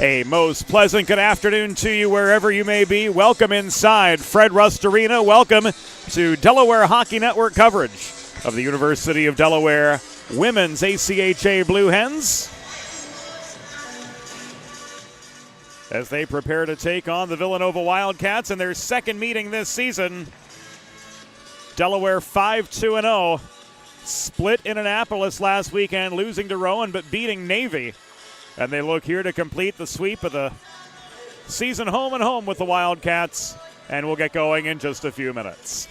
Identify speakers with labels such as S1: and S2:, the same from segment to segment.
S1: A most pleasant good afternoon to you wherever you may be. Welcome inside Fred Rust Arena. Welcome to Delaware Hockey Network coverage of the University of Delaware Women's ACHA Blue Hens as they prepare to take on the Villanova Wildcats in their second meeting this season. Delaware 5-2-0. Split in Annapolis last weekend, losing to Rowan but beating Navy. And they look here to complete the sweep of the season home and home with the Wildcats. And we'll get going in just a few minutes.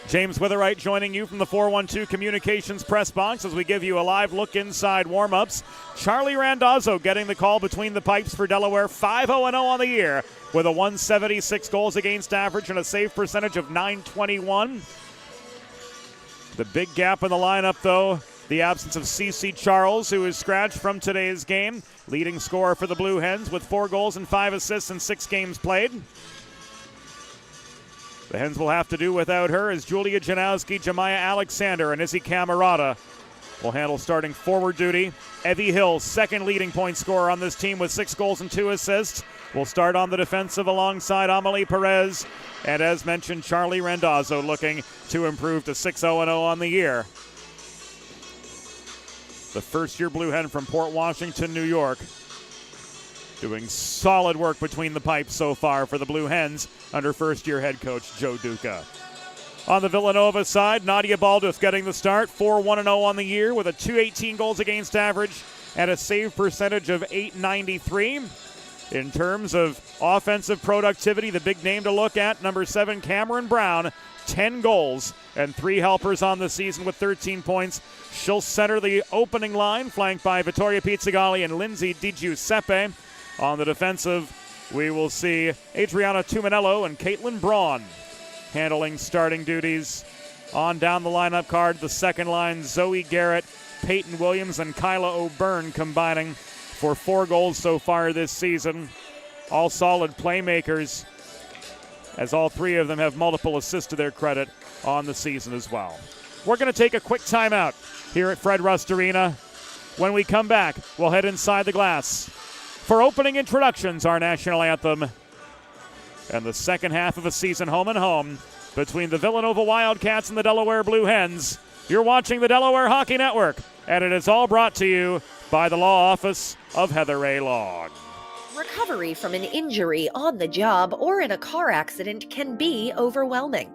S1: James Witherite joining you from the 412 Communications press box as we give you a live look inside warm-ups. Charlie Randazzo getting the call between the pipes for Delaware, 5-0-0 on the year with a 176 goals against average and a save percentage of .921. The big gap in the lineup, though, the absence of CeCe Charles, who is scratched from today's game. Leading scorer for the Blue Hens with 4 goals and 5 assists in 6 games played. The Hens will have to do without her as Julia Janowski, Jemiah Alexander, and Izzy Camerata will handle starting forward duty. Evie Hill, second leading point scorer on this team with 6 goals and 2 assists, will start on the defensive alongside Amelie Perez. And as mentioned, Charlie Randazzo looking to improve to 6-0-0 on the year. The first-year Blue Hen from Port Washington, New York, doing solid work between the pipes so far for the Blue Hens under first-year head coach Joe Duca. On the Villanova side, Nadia Balduff getting the start, 4-1-0 on the year with a .218 goals against average and a save percentage of .893. In terms of offensive productivity, the big name to look at, number 7, Cameron Brown, 10 goals and 3 helpers on the season with 13 points. She'll center the opening line, flanked by Vittoria Pizzagalli and Lindsay Di Giuseppe. On the defensive, we will see Adriana Tuminello and Caitlin Braun handling starting duties. On down the lineup card, the second line, Zoe Garrett, Peyton Williams, and Kyla O'Byrne combining for 4 goals so far this season. All solid playmakers, as all 3 of them have multiple assists to their credit on the season as well. We're going to take a quick timeout here at Fred Rust Arena. When we come back, we'll head inside the glass for opening introductions, our national anthem, and the second half of a season home and home between the Villanova Wildcats and the Delaware Blue Hens. You're watching the Delaware Hockey Network, and it is all brought to you by the law office of Heather A. Long.
S2: Recovery from an injury on the job or in a car accident can be overwhelming.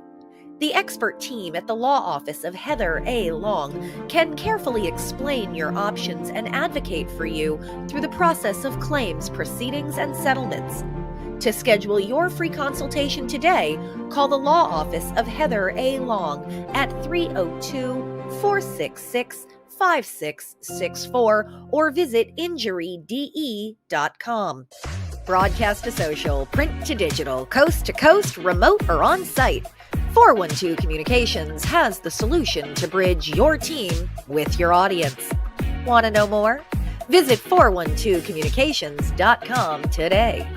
S2: The expert team at the law office of Heather A. Long can carefully explain your options and advocate for you through the process of claims, proceedings, and settlements. To schedule your free consultation today, call the law office of Heather A. Long at 302-466-5664 or visit injuryde.com. Broadcast to social, print to digital, coast to coast, remote or on-site, 412 Communications has the solution to bridge your team with your audience. Want to know more? Visit 412communications.com today.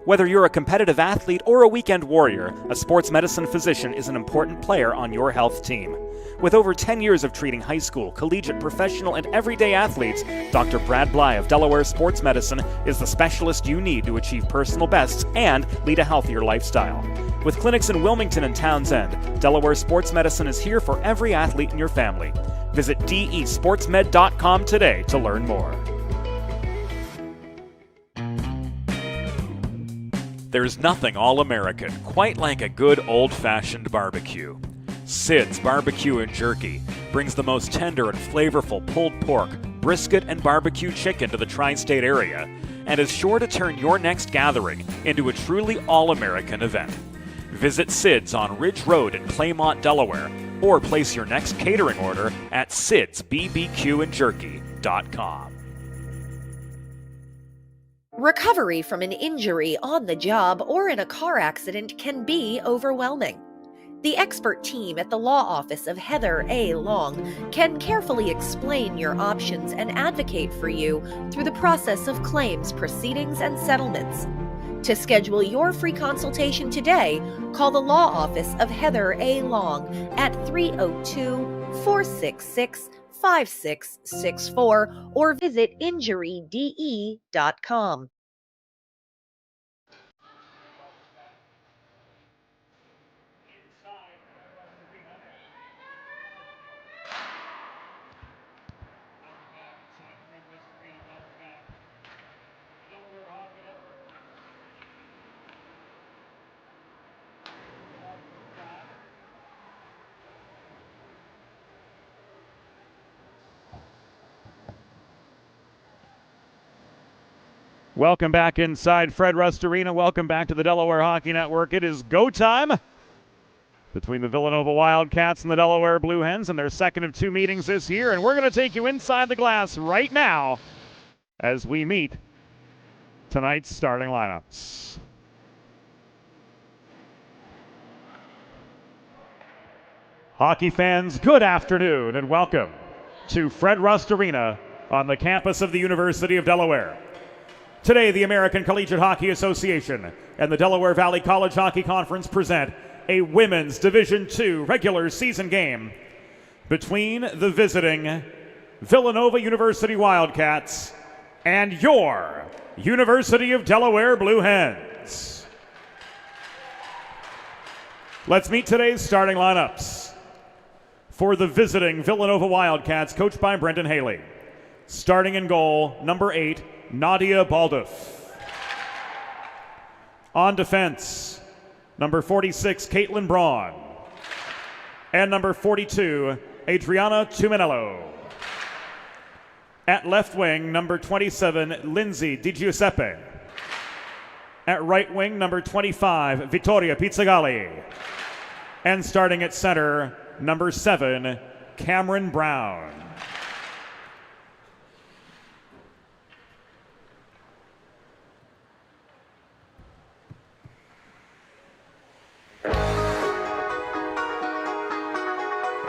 S3: Whether you're a competitive athlete or a weekend warrior, a sports medicine physician is an important player on your health team. With over 10 years of treating high school, collegiate, professional, and everyday athletes, Dr. Brad Bly of Delaware Sports Medicine is the specialist you need to achieve personal bests and lead a healthier lifestyle. With clinics in Wilmington and Townsend, Delaware Sports Medicine is here for every athlete in your family. Visit desportsmed.com today to learn more. There's nothing all-American quite like a good old-fashioned barbecue. Sid's Barbecue and Jerky brings the most tender and flavorful pulled pork, brisket, and barbecue chicken to the tri-state area and is sure to turn your next gathering into a truly all-American event. Visit Sid's on Ridge Road in Claymont, Delaware, or place your next catering order at sidsbbqandjerky.com.
S2: Recovery from an injury on the job or in a car accident can be overwhelming. The expert team at the law office of Heather A. Long can carefully explain your options and advocate for you through the process of claims, proceedings, and settlements. To schedule your free consultation today, call the law office of Heather A. Long at 302-466 5664 or visit injuryde.com.
S1: Welcome back inside Fred Rust Arena. Welcome back to the Delaware Hockey Network. It is go time between the Villanova Wildcats and the Delaware Blue Hens in their second of two meetings this year. And we're going to take you inside the glass right now as we meet tonight's starting lineups. Hockey fans, good afternoon and welcome to Fred Rust Arena on the campus of the University of Delaware. Today, the American Collegiate Hockey Association and the Delaware Valley College Hockey Conference present a women's Division II regular season game between the visiting Villanova University Wildcats and your University of Delaware Blue Hens. Let's meet today's starting lineups. For the visiting Villanova Wildcats, coached by Brendan Haley. Starting in goal, number 8, Nadia Baldoff. On defense, number 46, Caitlin Braun. And number 42, Adriana Tuminello. At left wing, number 27, Lindsay Di Giuseppe. At right wing, number 25, Vittoria Pizzagalli. And starting at center, number 7, Cameron Brown.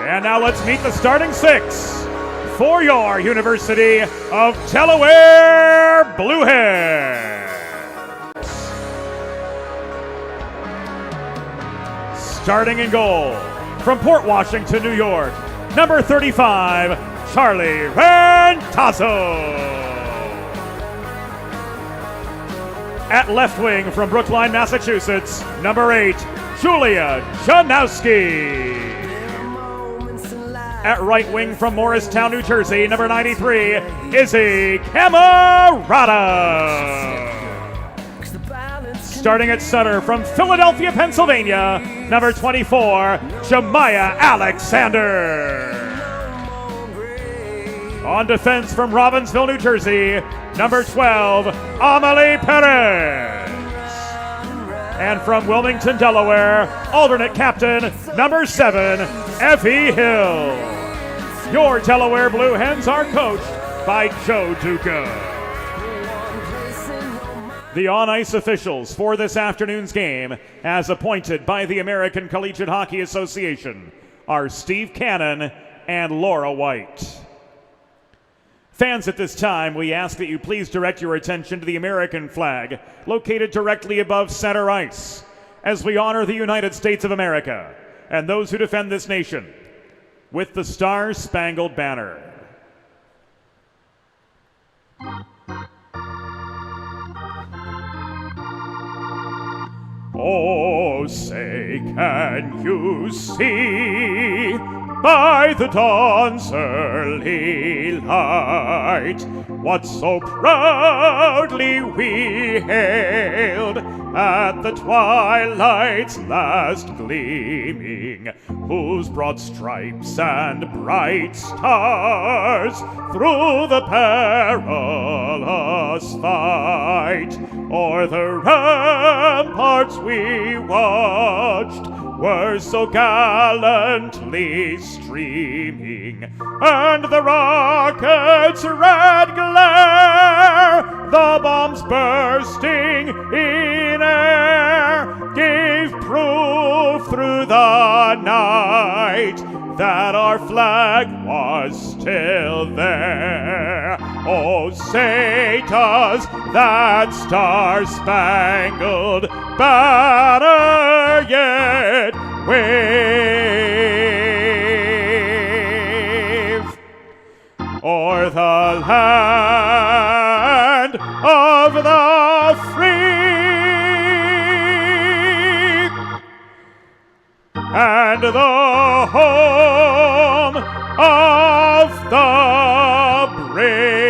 S1: And now let's meet the starting six for your University of Delaware Blue Hens. Starting in goal from Port Washington, New York, number 35, Charlie Rantazzo. At left wing from Brookline, Massachusetts, number 8, Julia Janowski. At right wing from Morristown, New Jersey, number 93, Izzy Camarada. Starting at center from Philadelphia, Pennsylvania, number 24, Jemiah Alexander. On defense from Robbinsville, New Jersey, number 12, Amelie Perez. And from Wilmington, Delaware, alternate captain, number 7, Effie Hill. Your Delaware Blue Hens are coached by Joe Duca. The on-ice officials for this afternoon's game, as appointed by the American Collegiate Hockey Association, are Steve Cannon and Laura White. Fans, at this time, we ask that you please direct your attention to the American flag located directly above center ice as we honor the United States of America and those who defend this nation with the Star-Spangled Banner. Oh, say, can you see by the dawn's early light what so proudly we hailed at the twilight's last gleaming, whose broad stripes and bright stars through the perilous fight o'er the ramparts we watched were so gallantly streaming, and the rocket's red glare, the bombs bursting in air, gave proof through the night that our flag was still there. Oh, say does that star-spangled banner yet wave? hand of the free and the home of the brave.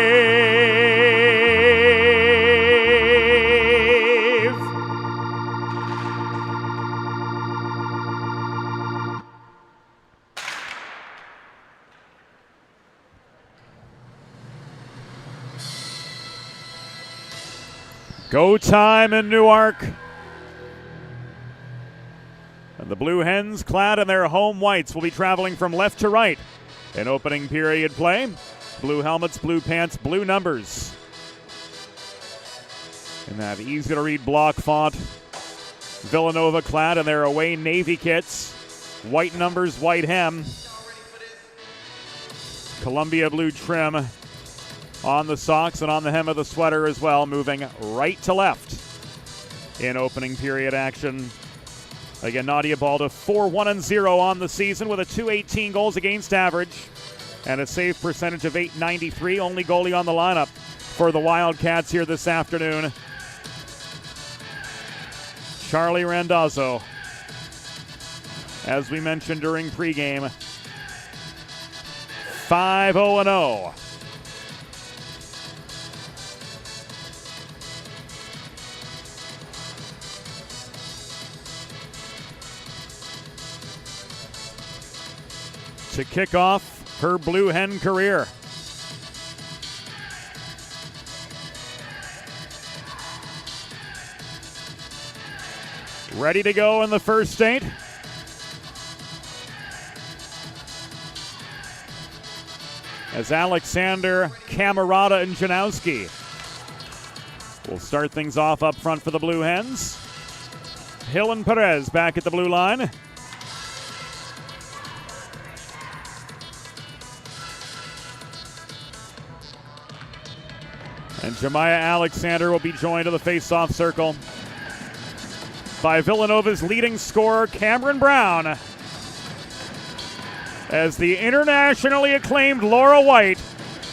S1: Go time in Newark. And the Blue Hens, clad in their home whites, will be traveling from left to right in opening period play. Blue helmets, blue pants, blue numbers. In that easy-to-read block font. Villanova clad in their away navy kits. White numbers, white hem. Columbia blue trim on the socks and on the hem of the sweater as well, moving right to left in opening period action. Again, Nadia Balda 4-1-0 on the season with a .218 goals against average and a save percentage of .893. Only goalie on the lineup for the Wildcats here this afternoon. Charlie Randazzo, as we mentioned during pregame, 5-0-0. To kick off her Blue Hen career. Ready to go in the first state. As Alexander, Camerata, and Janowski will start things off up front for the Blue Hens. Hill and Perez back at the blue line. And Jemiah Alexander will be joined to the face-off circle by Villanova's leading scorer, Cameron Brown, as the internationally acclaimed Laura White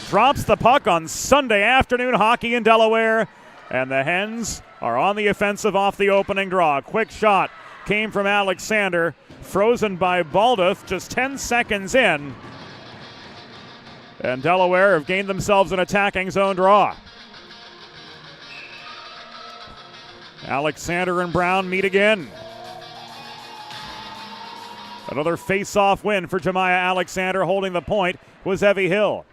S1: drops the puck on Sunday afternoon hockey in Delaware, and the Hens are on the offensive off the opening draw. Quick shot came from Alexander, frozen by Baldoff just 10 seconds in, and Delaware have gained themselves an attacking zone draw. Alexander and Brown meet again. Another face-off win for Jemiah Alexander. Holding the point was Evie Hill.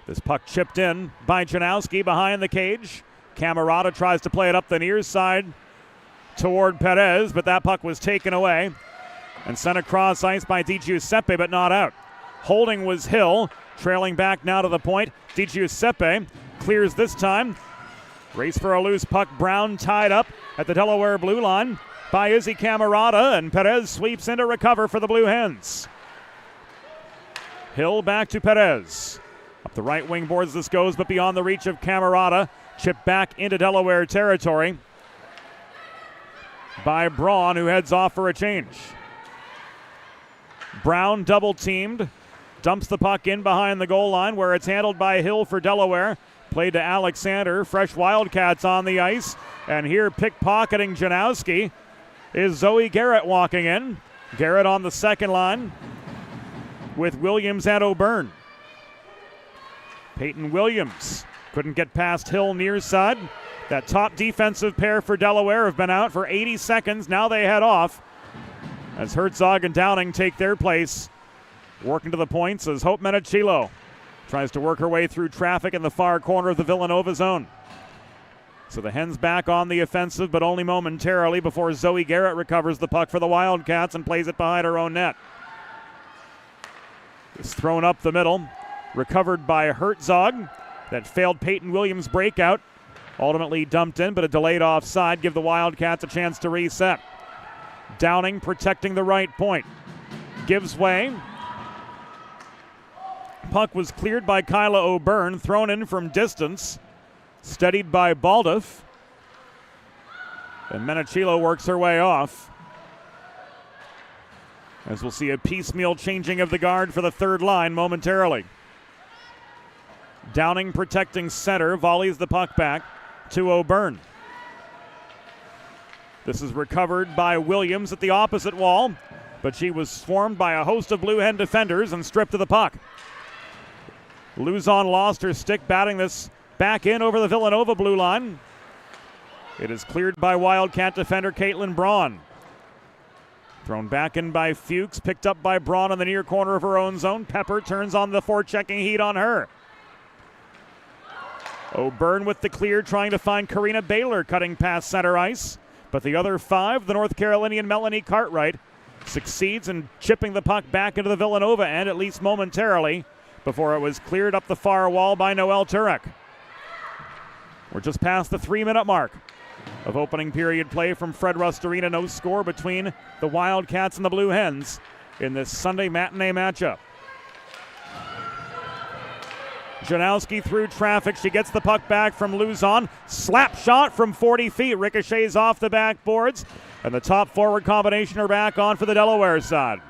S1: This puck chipped in by Janowski behind the cage. Camerata tries to play it up the near side toward Perez, but that puck was taken away and sent across ice by Di Giuseppe, but not out. Holding was Hill, trailing back now to the point. Di Giuseppe clears this time. Race for a loose puck. Brown tied up at the Delaware blue line by Izzy Camerata, and Perez sweeps in to recover for the Blue Hens. Hill back to Perez. Up the right wing boards this goes, but beyond the reach of Camerata. Chipped back into Delaware territory by Braun, who heads off for a change. Brown double teamed. Dumps the puck in behind the goal line where it's handled by Hill for Delaware. Played to Alexander. Fresh Wildcats on the ice. And here pickpocketing Janowski is Zoe Garrett walking in. Garrett on the second line with Williams and O'Byrne. Peyton Williams couldn't get past Hill near side. That top defensive pair for Delaware have been out for 80 seconds. Now they head off as Herzog and Downing take their place. Working to the points as Hope Menachilo tries to work her way through traffic in the far corner of the Villanova zone. So the Hens back on the offensive, but only momentarily before Zoe Garrett recovers the puck for the Wildcats and plays it behind her own net. It's thrown up the middle, recovered by Herzog. That failed Peyton Williams' breakout. Ultimately dumped in, but a delayed offside give the Wildcats a chance to reset. Downing protecting the right point. Gives way. Puck was cleared by Kyla O'Byrne, thrown in from distance, steadied by Baldoff. And Menachilo works her way off. As we'll see a piecemeal changing of the guard for the third line momentarily. Downing protecting center, volleys the puck back to O'Byrne. This is recovered by Williams at the opposite wall, but she was swarmed by a host of Blue Hen defenders and stripped of the puck. Luzon lost her stick, batting this back in over the Villanova blue line. It is cleared by Wildcat defender Caitlin Braun. Thrown back in by Fuchs, picked up by Braun on the near corner of her own zone. Pepper turns on the forechecking heat on her. O'Byrne with the clear, trying to find Karina Baylor cutting past center ice. But the other five, the North Carolinian Melanie Cartwright, succeeds in chipping the puck back into the Villanova end, at least momentarily, before it was cleared up the far wall by Noelle Turek. We're just past the 3-minute mark of opening period play from Fred Rust Arena. No score between the Wildcats and the Blue Hens in this Sunday matinee matchup. Janowski through traffic. She gets the puck back from Luzon. Slap shot from 40 feet. Ricochets off the backboards. And the top forward combination are back on for the Delaware side.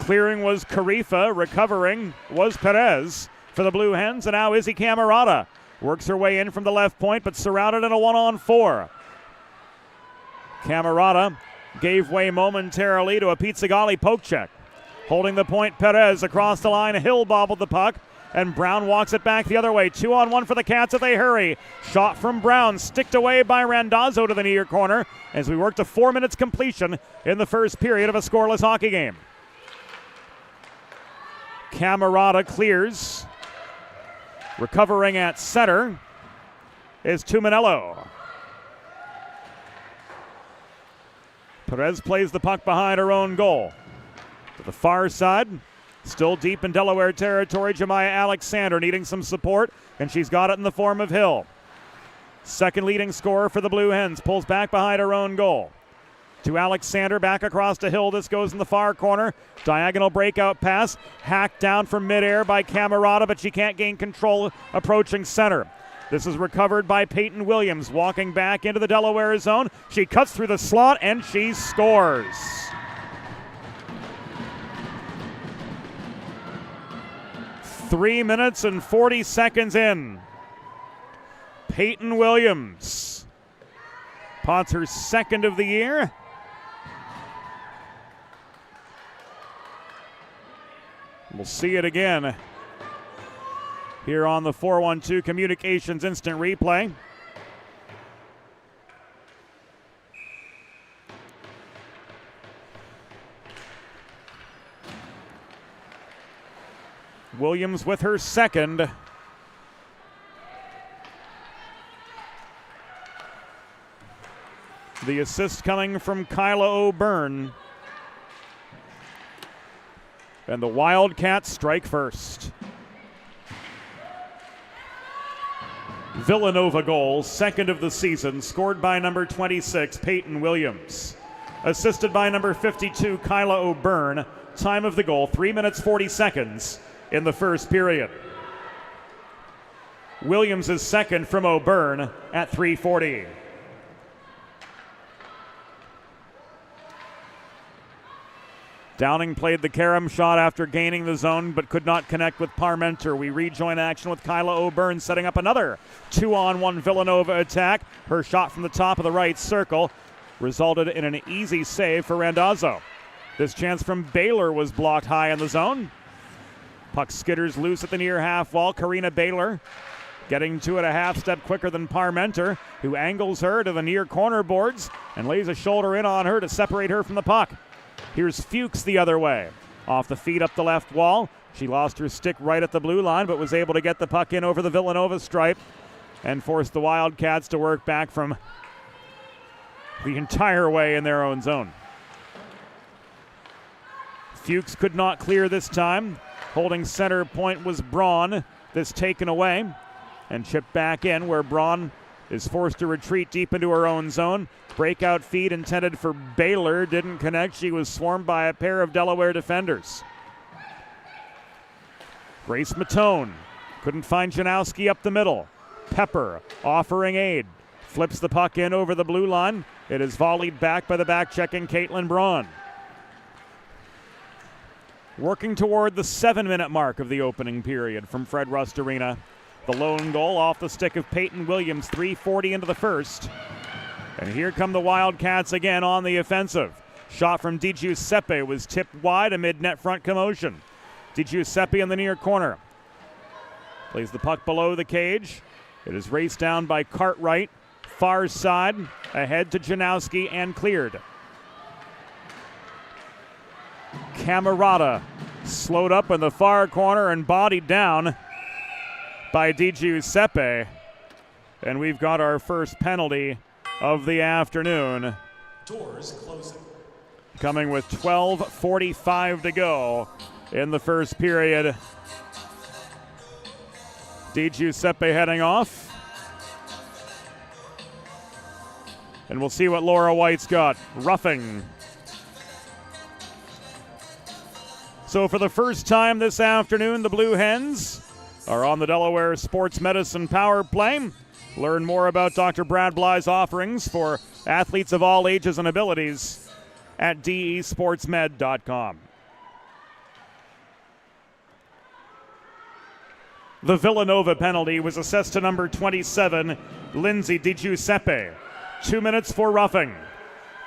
S1: Clearing was Carifa. Recovering was Perez for the Blue Hens. And now Izzy Camerata works her way in from the left point, but surrounded in a 1-on-4. Camerata gave way momentarily to a Pizzagalli poke check. Holding the point, Perez across the line. Hill bobbled the puck, and Brown walks it back the other way. 2-on-1 for the Cats if they hurry. Shot from Brown, sticked away by Randazzo to the near corner as we work to 4 minutes completion in the first period of a scoreless hockey game. Camerata clears. Recovering at center is Tuminello. Perez plays the puck behind her own goal. To the far side, still deep in Delaware territory, Jemiah Alexander needing some support, and she's got it in the form of Hill. Second leading scorer for the Blue Hens, pulls back behind her own goal. To Alexander, back across to Hill. This goes in the far corner. Diagonal breakout pass, hacked down from midair by Camerata, but she can't gain control approaching center. This is recovered by Peyton Williams, walking back into the Delaware zone. She cuts through the slot, and she scores. 3 minutes and 40 seconds in. Peyton Williams pots her second of the year. We'll see it again here on the 412 Communications Instant Replay. Williams with her second. The assist coming from Kyla O'Byrne. And the Wildcats strike first. Villanova goal, second of the season, scored by number 26, Peyton Williams. Assisted by number 52, Kyla O'Byrne. Time of the goal, 3 minutes 40 seconds in the first period. Williams is second from O'Byrne at 3:40. Downing played the carom shot after gaining the zone, but could not connect with Parmenter. We rejoin action with Kyla O'Byrne setting up another 2-on-1 Villanova attack. Her shot from the top of the right circle resulted in an easy save for Randazzo. This chance from Baylor was blocked high in the zone. Puck skitters loose at the near half wall. Karina Baylor getting to it a half step quicker than Parmenter, who angles her to the near corner boards and lays a shoulder in on her to separate her from the puck. Here's Fuchs the other way. Off the feet up the left wall. She lost her stick right at the blue line, but was able to get the puck in over the Villanova stripe and forced the Wildcats to work back from the entire way in their own zone. Fuchs could not clear this time. Holding center point was Braun. This taken away and chipped back in, where Braun is forced to retreat deep into her own zone. Breakout feed intended for Baylor didn't connect. She was swarmed by a pair of Delaware defenders. Grace Matone couldn't find Janowski up the middle. Pepper offering aid. Flips the puck in over the blue line. It is volleyed back by the back-checking Caitlin Braun. Working toward the 7-minute mark of the opening period from Fred Rust Arena. The lone goal off the stick of Peyton Williams, 3:40 into the first. And here come the Wildcats again on the offensive. Shot from Di Giuseppe was tipped wide amid net front commotion. Di Giuseppe in the near corner. Plays the puck below the cage. It is raced down by Cartwright. Far side, ahead to Janowski and cleared. Camerata slowed up in the far corner and bodied down by Di Giuseppe. And we've got our first penalty of the afternoon.
S3: Doors closing.
S1: Coming with 12:45 to go in the first period. Di Giuseppe heading off. And we'll see what Laura White's got. Roughing. So for the first time this afternoon, the Blue Hens are on the Delaware Sports Medicine Power Play. Learn more about Dr. Brad Bly's offerings for athletes of all ages and abilities at desportsmed.com. The Villanova penalty was assessed to number 27, Lindsay Di Giuseppe. 2 minutes for roughing.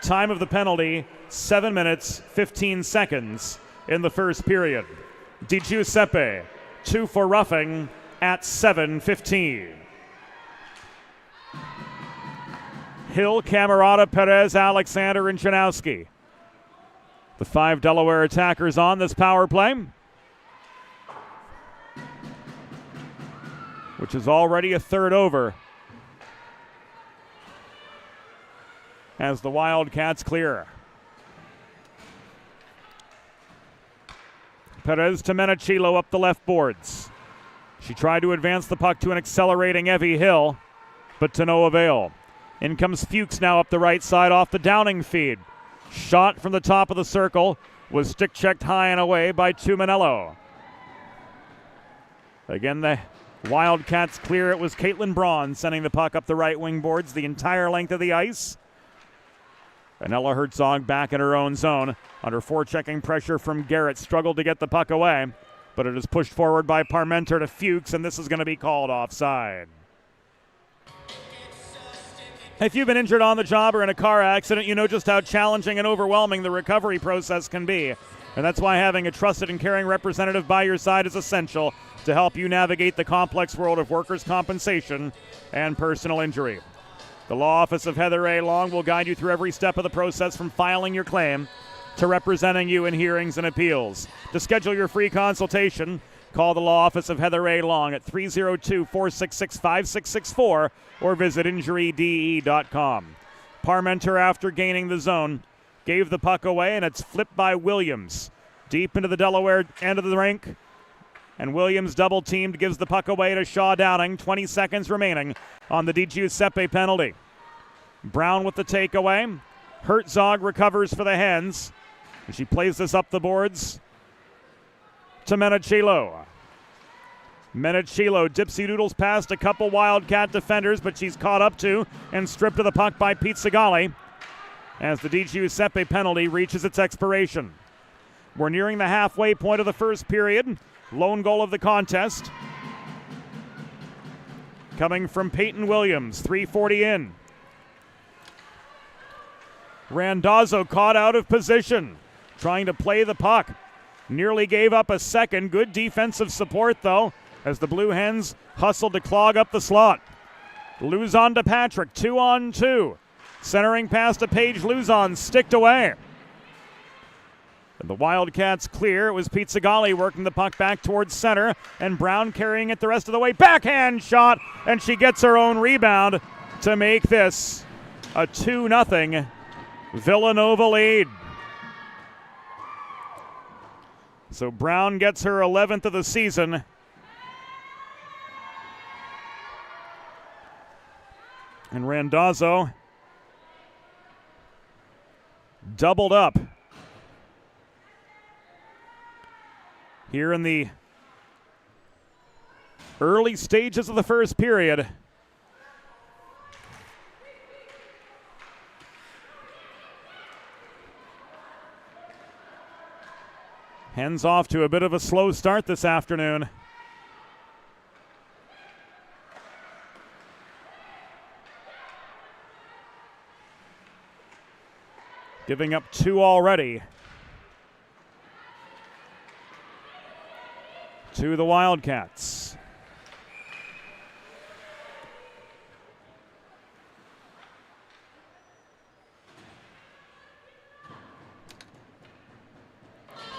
S1: Time of the penalty, 7 minutes, 15 seconds in the first period. Di Giuseppe, 2 for roughing at 7:15. Hill, Camerata, Perez, Alexander, and Janowski. The 5 Delaware attackers on this power play, which is already a third over as the Wildcats clear. Perez to Menachilo up the left boards. She tried to advance the puck to an accelerating Evie Hill, but to no avail. In comes Fuchs now up the right side off the Downing feed. Shot from the top of the circle was stick-checked high and away by Tumanello. Again, the Wildcats clear. It was Caitlin Braun sending the puck up the right wing boards the entire length of the ice. And Ella Herzog back in her own zone. Under forechecking pressure from Garrett. Struggled to get the puck away, but it is pushed forward by Parmenter to Fuchs, and this is going to be called offside. If you've been injured on the job or in a car accident, you know just how challenging and overwhelming the recovery process can be. And that's why having a trusted and caring representative by your side is essential to help you navigate the complex world of workers' compensation and personal injury. The Law Office of Heather A. Long will guide you through every step of the process from filing your claim to representing you in hearings and appeals. To schedule your free consultation, call the Law Office of Heather A. Long at 302-466-5664 or visit injuryde.com. Parmenter, after gaining the zone, gave the puck away, and it's flipped by Williams. Deep into the Delaware end of the rink, and Williams double-teamed, gives the puck away to Shaw Downing. 20 seconds remaining on the Di Giuseppe penalty. Brown with the takeaway. Herzog recovers for the Hens, and she plays this up the boards to Menachilo. Menachilo dipsy doodles past a couple Wildcat defenders, but she's caught up to and stripped of the puck by Pete Sigali as the Di Giuseppe penalty reaches its expiration. We're nearing the halfway point of the first period. Lone goal of the contest coming from Peyton Williams, 3:40 in. Randazzo caught out of position, trying to play the puck. Nearly gave up a second. Good defensive support, though, as the Blue Hens hustled to clog up the slot. Luzon to Patrick, 2-on-2. Centering pass to Paige Luzon, sticked away. And the Wildcats clear. It was Pete Sigali working the puck back towards center, and Brown carrying it the rest of the way. Backhand shot, and she gets her own rebound to make this a 2-0 Villanova lead. So Brown gets her 11th of the season. And Randazzo doubled up here in the early stages of the first period. Hens off to a bit of a slow start this afternoon. Giving up 2 already to the Wildcats.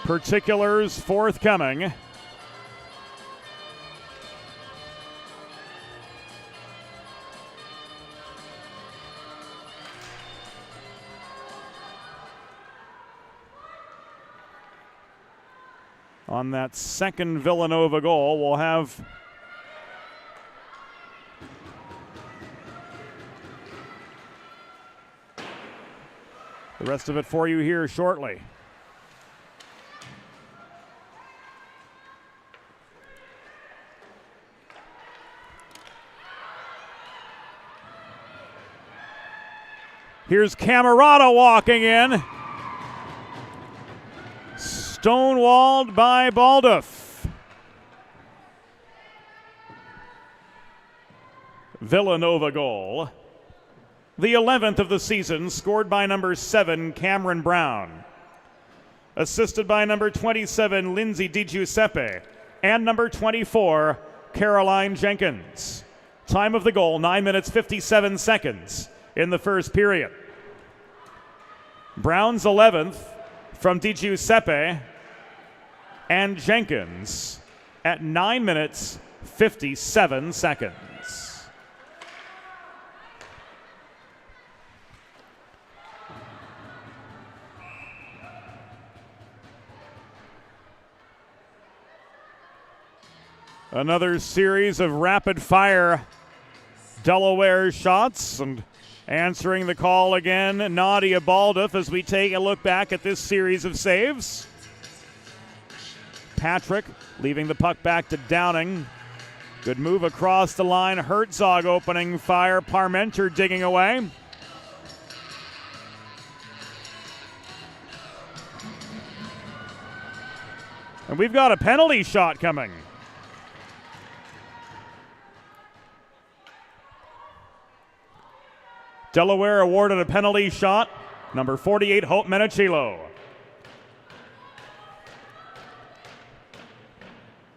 S1: Particulars forthcoming. On that second Villanova goal, we'll have the rest of it for you here shortly. Here's Camerata walking in. Stonewalled by Baldoff. Villanova goal. The 11th of the season, scored by number 7, Cameron Brown. Assisted by number 27, Lindsay DiGiuseppe. And number 24, Caroline Jenkins. Time of the goal, 9 minutes 57 seconds in the first period. Brown's 11th from DiGiuseppe and Jenkins at 9 minutes 57 seconds. Another series of rapid fire Delaware shots, and answering the call again, Nadia Baldoff, as we take a look back at this series of saves. Patrick leaving the puck back to Downing. Good move across the line. Herzog opening fire. Parmenter digging away. And we've got a penalty shot coming. Delaware awarded a penalty shot. Number 48, Hope Menachilo.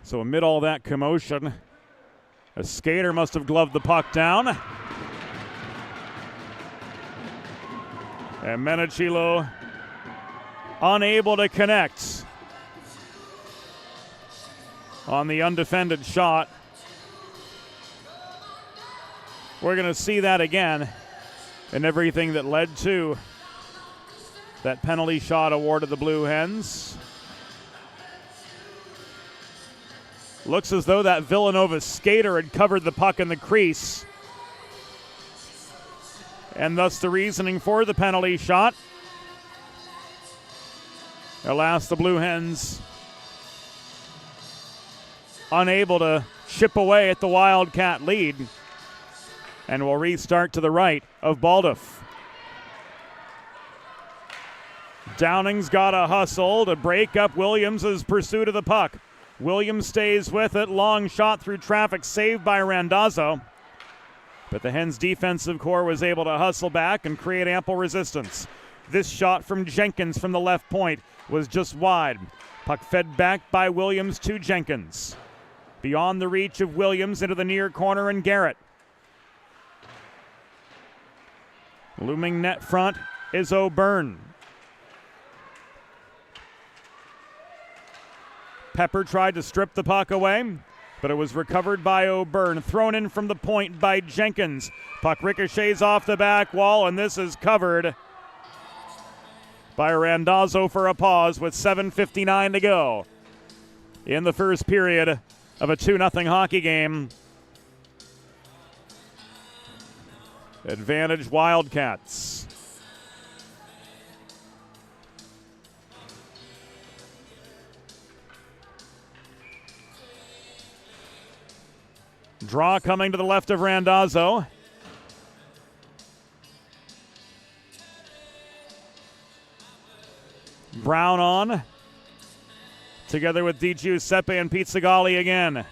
S1: So amid all that commotion, a skater must have gloved the puck down. And Menachilo unable to connect on the undefended shot. We're going to see that again, and everything that led to that penalty shot awarded the Blue Hens. Looks as though that Villanova skater had covered the puck in the crease, and thus the reasoning for the penalty shot. Alas, the Blue Hens unable to chip away at the Wildcat lead, and will restart to the right of Baldoff. Downing's got a hustle to break up Williams' pursuit of the puck. Williams stays with it. Long shot through traffic, saved by Randazzo. But the Hens' defensive core was able to hustle back and create ample resistance. This shot from Jenkins from the left point was just wide. Puck fed back by Williams to Jenkins. Beyond the reach of Williams into the near corner, and Garrett. Looming net front is O'Byrne. Pepper tried to strip the puck away, but it was recovered by O'Byrne. Thrown in from the point by Jenkins. Puck ricochets off the back wall, and this is covered by Randazzo for a pause with 7:59 to go in the first period of a 2-0 hockey game. Advantage Wildcats. Draw coming to the left of Randazzo. Brown on. together with Di Giuseppe and Pizzagalli again.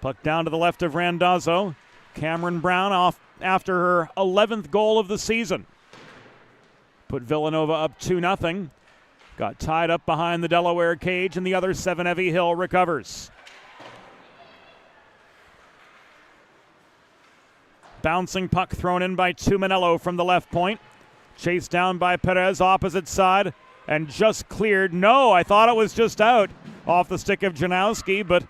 S1: Puck down to the left of Randazzo. Cameron Brown off after her 11th goal of the season. Put Villanova up 2-0. Got tied up behind the Delaware cage, and the other 7 Evie Hill recovers. Bouncing puck thrown in by Tuminello from the left point. Chased down by Perez, opposite side, and just cleared. No, I thought it was just out off the stick of Janowski, but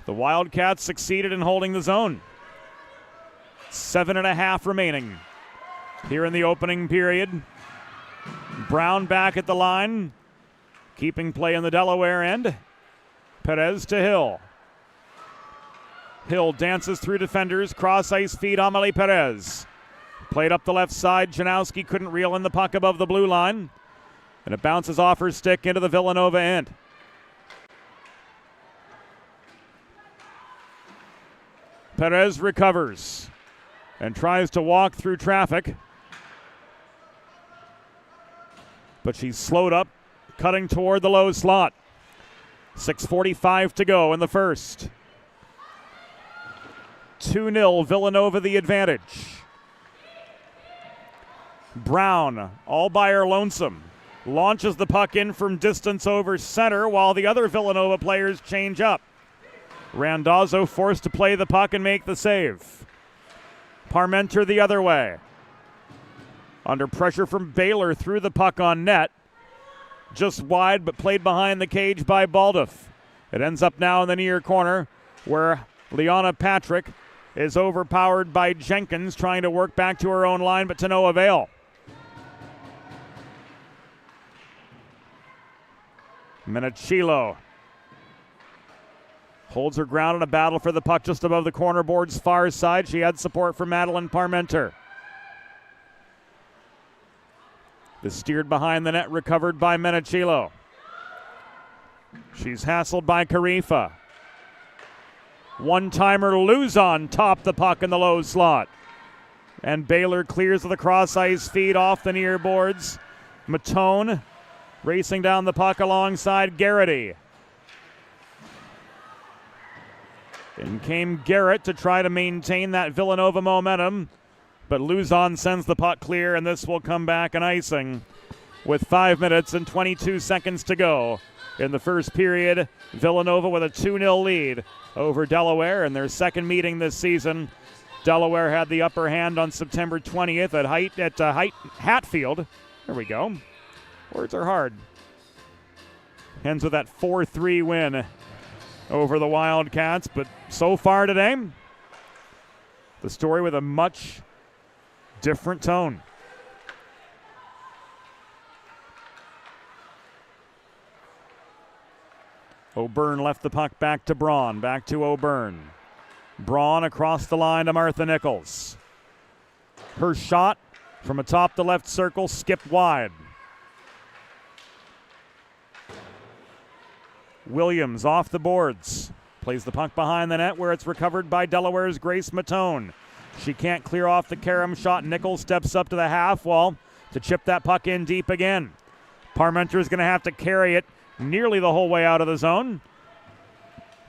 S1: the Wildcats succeeded in holding the zone. 7.5 remaining here in the opening period. Brown back at the line, keeping play in the Delaware end. Perez to Hill. Hill dances through defenders, cross ice feed Amelie Perez. Played up the left side, Janowski couldn't reel in the puck above the blue line, and it bounces off her stick into the Villanova end. Perez recovers and tries to walk through traffic, but she's slowed up, cutting toward the low slot. 6:45 to go in the first. 2-0, Villanova the advantage. Brown, all by her lonesome, launches the puck in from distance over center while the other Villanova players change up. Randazzo forced to play the puck and make the save. Parmenter the other way. Under pressure from Baylor, threw the puck on net. Just wide, but played behind the cage by Baldoff. It ends up now in the near corner where Liana Patrick is overpowered by Jenkins, trying to work back to her own line, but to no avail. Menachilo holds her ground in a battle for the puck just above the corner board's far side. She had support from Madeline Parmenter. This steered behind the net, recovered by Menachilo. She's hassled by Karifa. One-timer Luzon topped the puck in the low slot. And Baylor clears with a cross-ice feed off the near boards. Matone racing down the puck alongside Garrity. In came Garrett to try to maintain that Villanova momentum, but Luzon sends the puck clear, and this will come back an icing with 5 minutes and 22 seconds to go. In the first period, Villanova with a 2-0 lead over Delaware in their second meeting this season. Delaware had the upper hand on September 20th at Hatfield. There we go. Words are hard. Ends with that 4-3 win over the Wildcats, but so far today, the story with a much different tone. O'Byrne left the puck back to Braun, back to O'Byrne. Braun across the line to Martha Nichols. Her shot from atop the left circle skipped wide. Williams off the boards. Plays the puck behind the net where it's recovered by Delaware's Grace Matone. She can't clear off the carom shot. Nichols steps up to the half wall to chip that puck in deep again. Parmenter is going to have to carry it nearly the whole way out of the zone.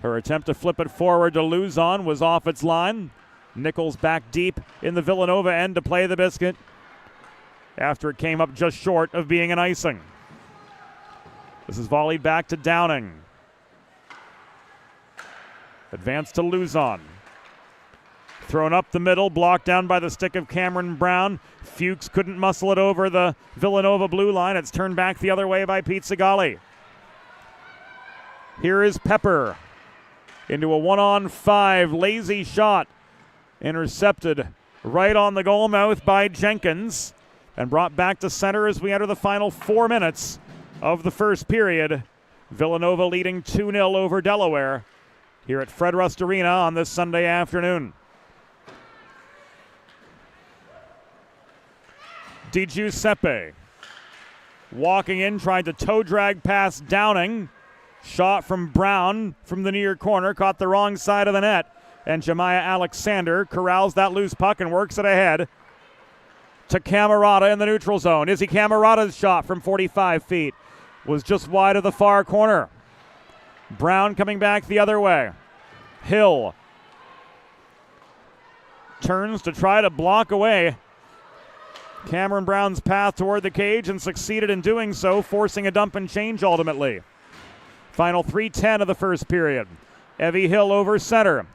S1: Her attempt to flip it forward to Luzon was off its line. Nichols back deep in the Villanova end to play the biscuit after it came up just short of being an icing. This is volleyed back to Downing. Advance to Luzon. Thrown up the middle, blocked down by the stick of Cameron Brown. Fuchs couldn't muscle it over the Villanova blue line. It's turned back the other way by Pizzagalli. Here is Pepper into a 1-on-5 lazy shot. Intercepted right on the goal mouth by Jenkins and brought back to center as we enter the final 4 minutes of the first period. Villanova leading 2-0 over Delaware here at Fred Rust Arena on this Sunday afternoon. Di Giuseppe walking in, tried to toe drag past Downing. Shot from Brown from the near corner, caught the wrong side of the net. And Jemiah Alexander corrals that loose puck and works it ahead to Camerata in the neutral zone. Izzy Camerata's shot from 45 feet was just wide of the far corner. Brown coming back the other way. Hill turns to try to block away Cameron Brown's path toward the cage and succeeded in doing so, forcing a dump and change ultimately. Final 3:10 of the first period. Evie Hill over center.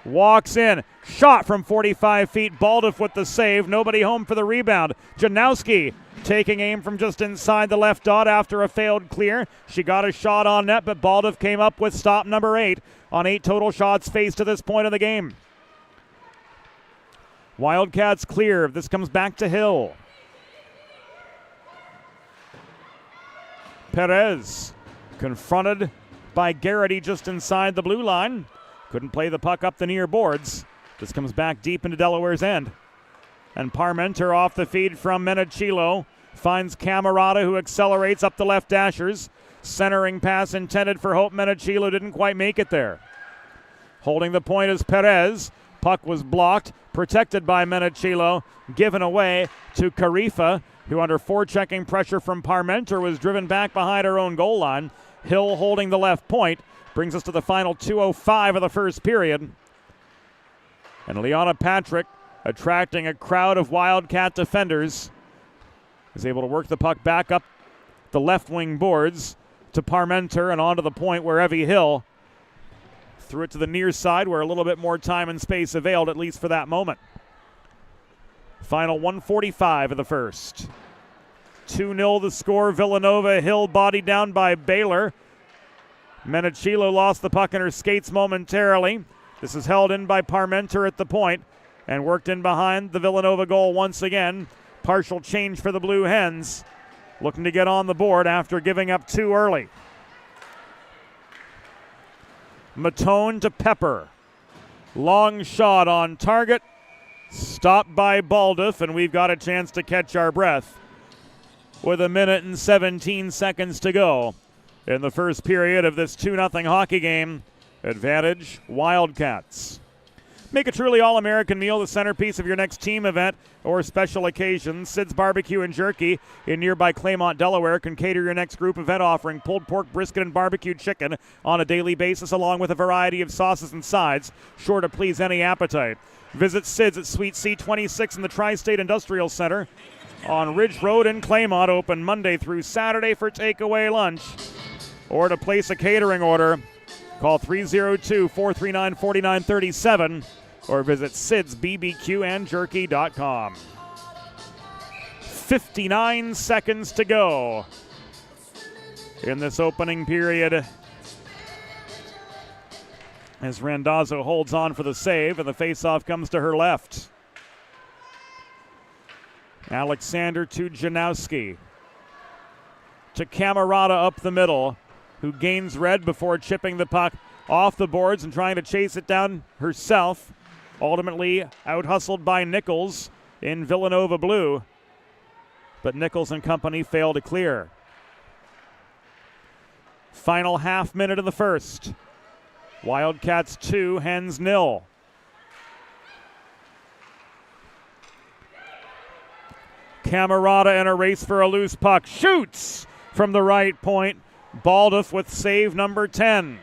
S1: Walks in. Shot from 45 feet. Baldoff with the save. Nobody home for the rebound. Janowski taking aim from just inside the left dot after a failed clear. She got a shot on net, but Baldoff came up with stop number 8 on 8 total shots faced to this point of the game. Wildcats clear. This comes back to Hill. Perez confronted by Garrity just inside the blue line. Couldn't play the puck up the near boards. This comes back deep into Delaware's end. And Parmenter off the feed from Menachilo finds Camerata, who accelerates up the left dashers. Centering pass intended for Hope. Menachilo didn't quite make it there. Holding the point is Perez. Puck was blocked, protected by Menachilo, given away to Carifa, who under forechecking pressure from Parmenter was driven back behind her own goal line. Hill holding the left point. Brings us to the final 2:05 of the first period. And Liana Patrick, attracting a crowd of Wildcat defenders, is able to work the puck back up the left wing boards to Parmenter and onto the point where Evie Hill threw it to the near side where a little bit more time and space availed, at least for that moment. Final 1:45 of the first. 2-0 the score. Villanova. Hill bodied down by Baylor. Menachilo lost the puck in her skates momentarily. This is held in by Parmenter at the point and worked in behind the Villanova goal once again. Partial change for the Blue Hens, looking to get on the board after giving up 2 early. Matone to Pepper. Long shot on target. Stopped by Baldoff, and we've got a chance to catch our breath with 1 minute and 17 seconds to go in the first period of this 2-0 hockey game. Advantage Wildcats. Make a truly all-American meal the centerpiece of your next team event or special occasion. Sid's Barbecue and Jerky in nearby Claymont, Delaware can cater your next group event offering pulled pork, brisket, and barbecued chicken on a daily basis, along with a variety of sauces and sides, sure to please any appetite. Visit Sid's at Suite C26 in the Tri-State Industrial Center on Ridge Road in Claymont, open Monday through Saturday for takeaway lunch. Or to place a catering order, call 302-439-4937 or visit sidsbbqandjerky.com. 59 seconds to go in this opening period as Randazzo holds on for the save, and the faceoff comes to her left. Alexander to Janowski. To Camerata up the middle, who gains red before chipping the puck off the boards and trying to chase it down herself. Ultimately out-hustled by Nichols in Villanova blue, but Nichols and company fail to clear. Final half minute of the first. Wildcats 2, Hens 0. Camerata in a race for a loose puck. Shoots from the right point. Baldoff with save number 10.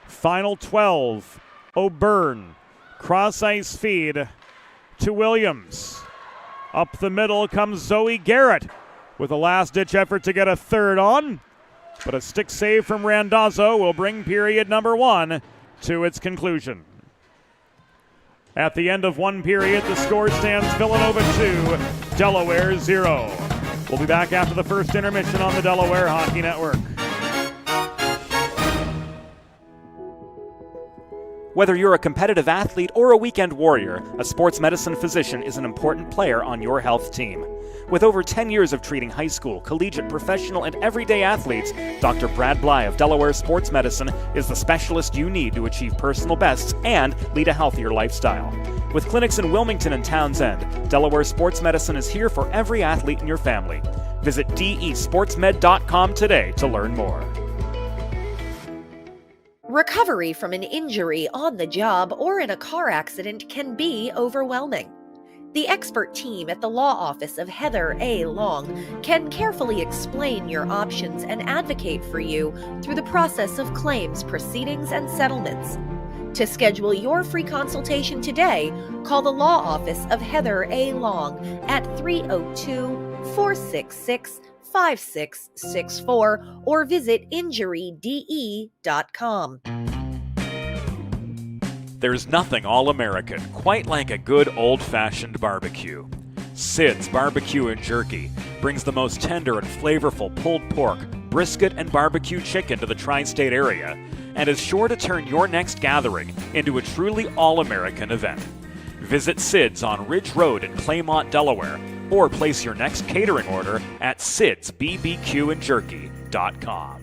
S1: Final 12. O'Byrne. Cross ice feed to Williams. Up the middle comes Zoe Garrett with a last-ditch effort to get a third on. But a stick save from Randazzo will bring period number 1 to its conclusion. At the end of one period, the score stands Villanova 2, Delaware 0. We'll be back after the first intermission on the Delaware Hockey Network.
S3: Whether you're a competitive athlete or a weekend warrior, a sports medicine physician is an important player on your health team. With over 10 years of treating high school, collegiate, professional, and everyday athletes, Dr. Brad Bly of Delaware Sports Medicine is the specialist you need to achieve personal bests and lead a healthier lifestyle. With clinics in Wilmington and Townsend, Delaware Sports Medicine is here for every athlete in your family. Visit desportsmed.com today to learn more.
S2: Recovery from an injury on the job or in a car accident can be overwhelming. The expert team at the law office of Heather A. Long can carefully explain your options and advocate for you through the process of claims, proceedings, and settlements. To schedule your free consultation today, call the law office of Heather A. Long at 302-466-5664 or visit injuryde.com.
S3: There's nothing all-American quite like a good old-fashioned barbecue. Sid's Barbecue and Jerky brings the most tender and flavorful pulled pork, brisket, and barbecue chicken to the tri-state area and is sure to turn your next gathering into a truly all-American event. Visit Sid's on Ridge Road in Claymont, Delaware, or place your next catering order at sidsbbqandjerky.com.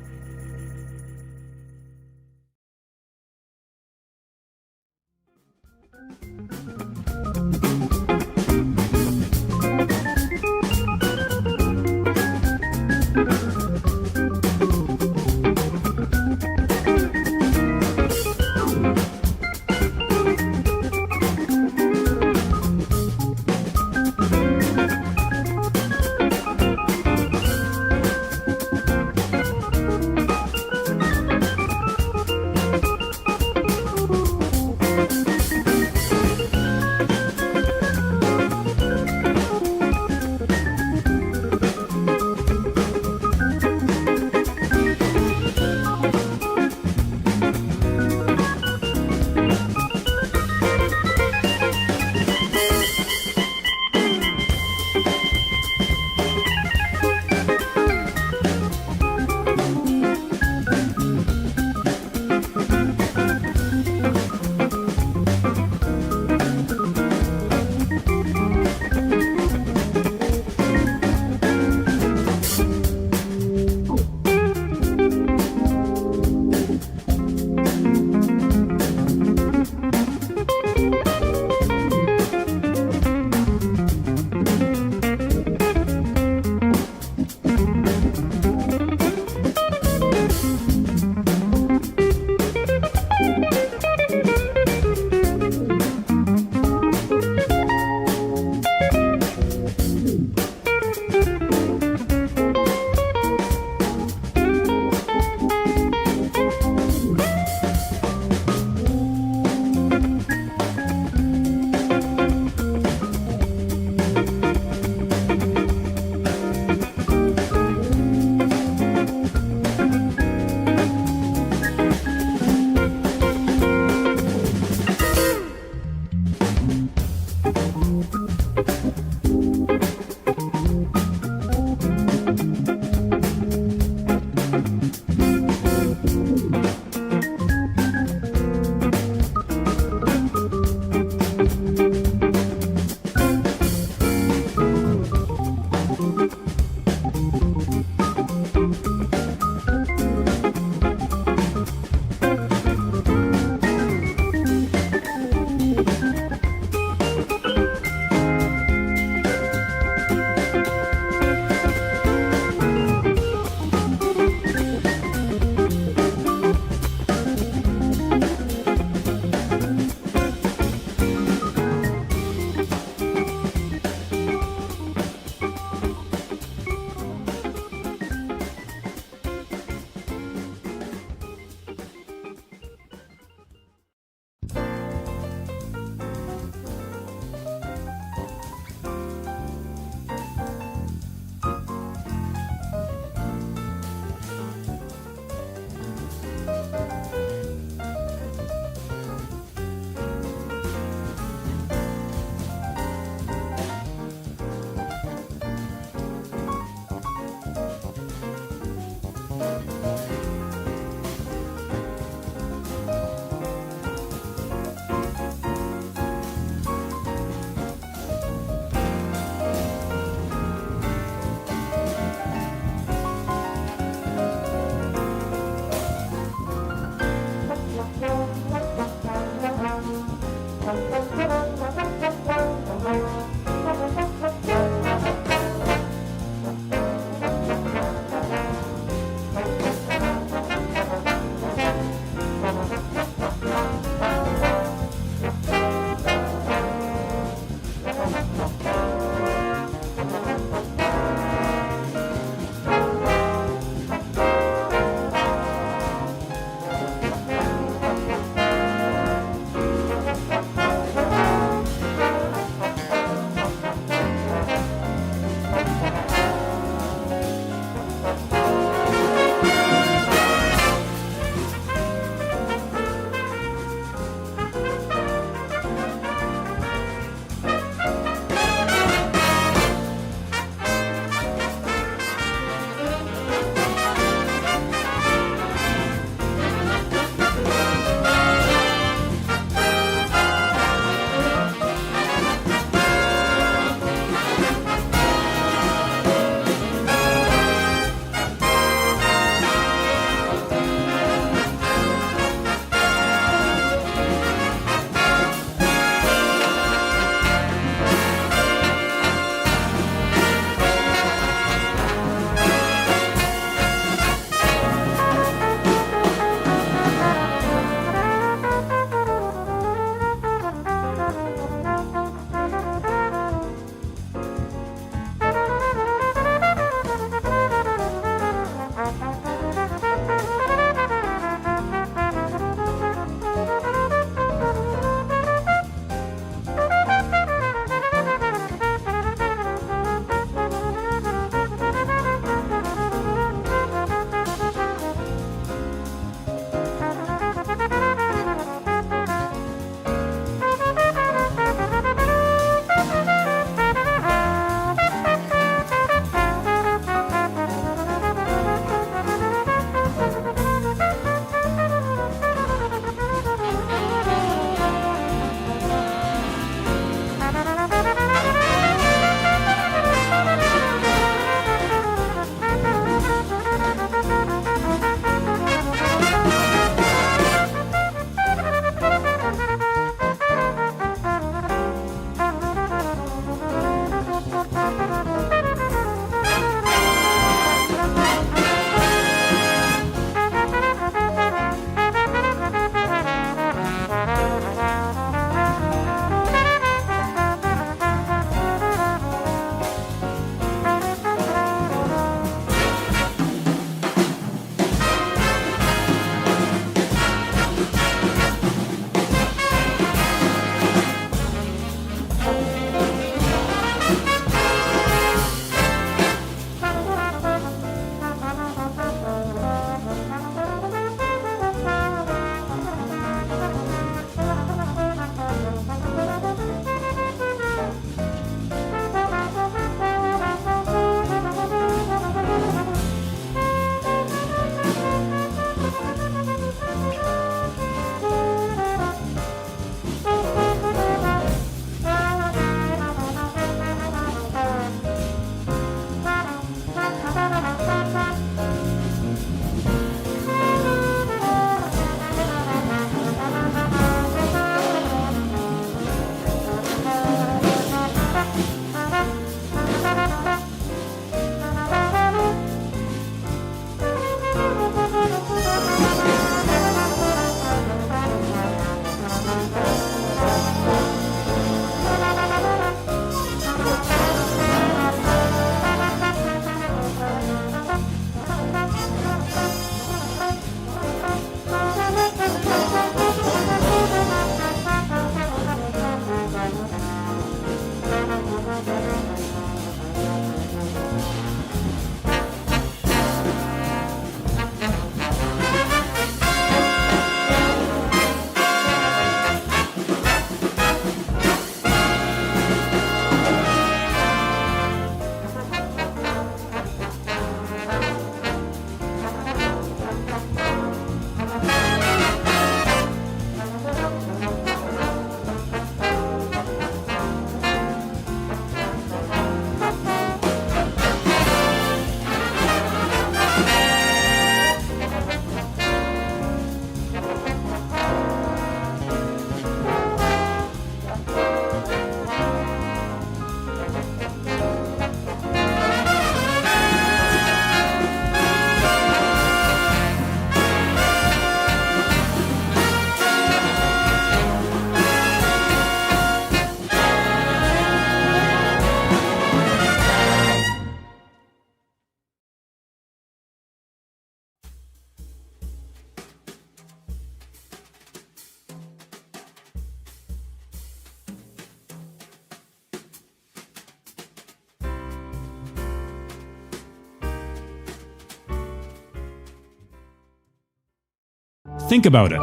S4: Think about it.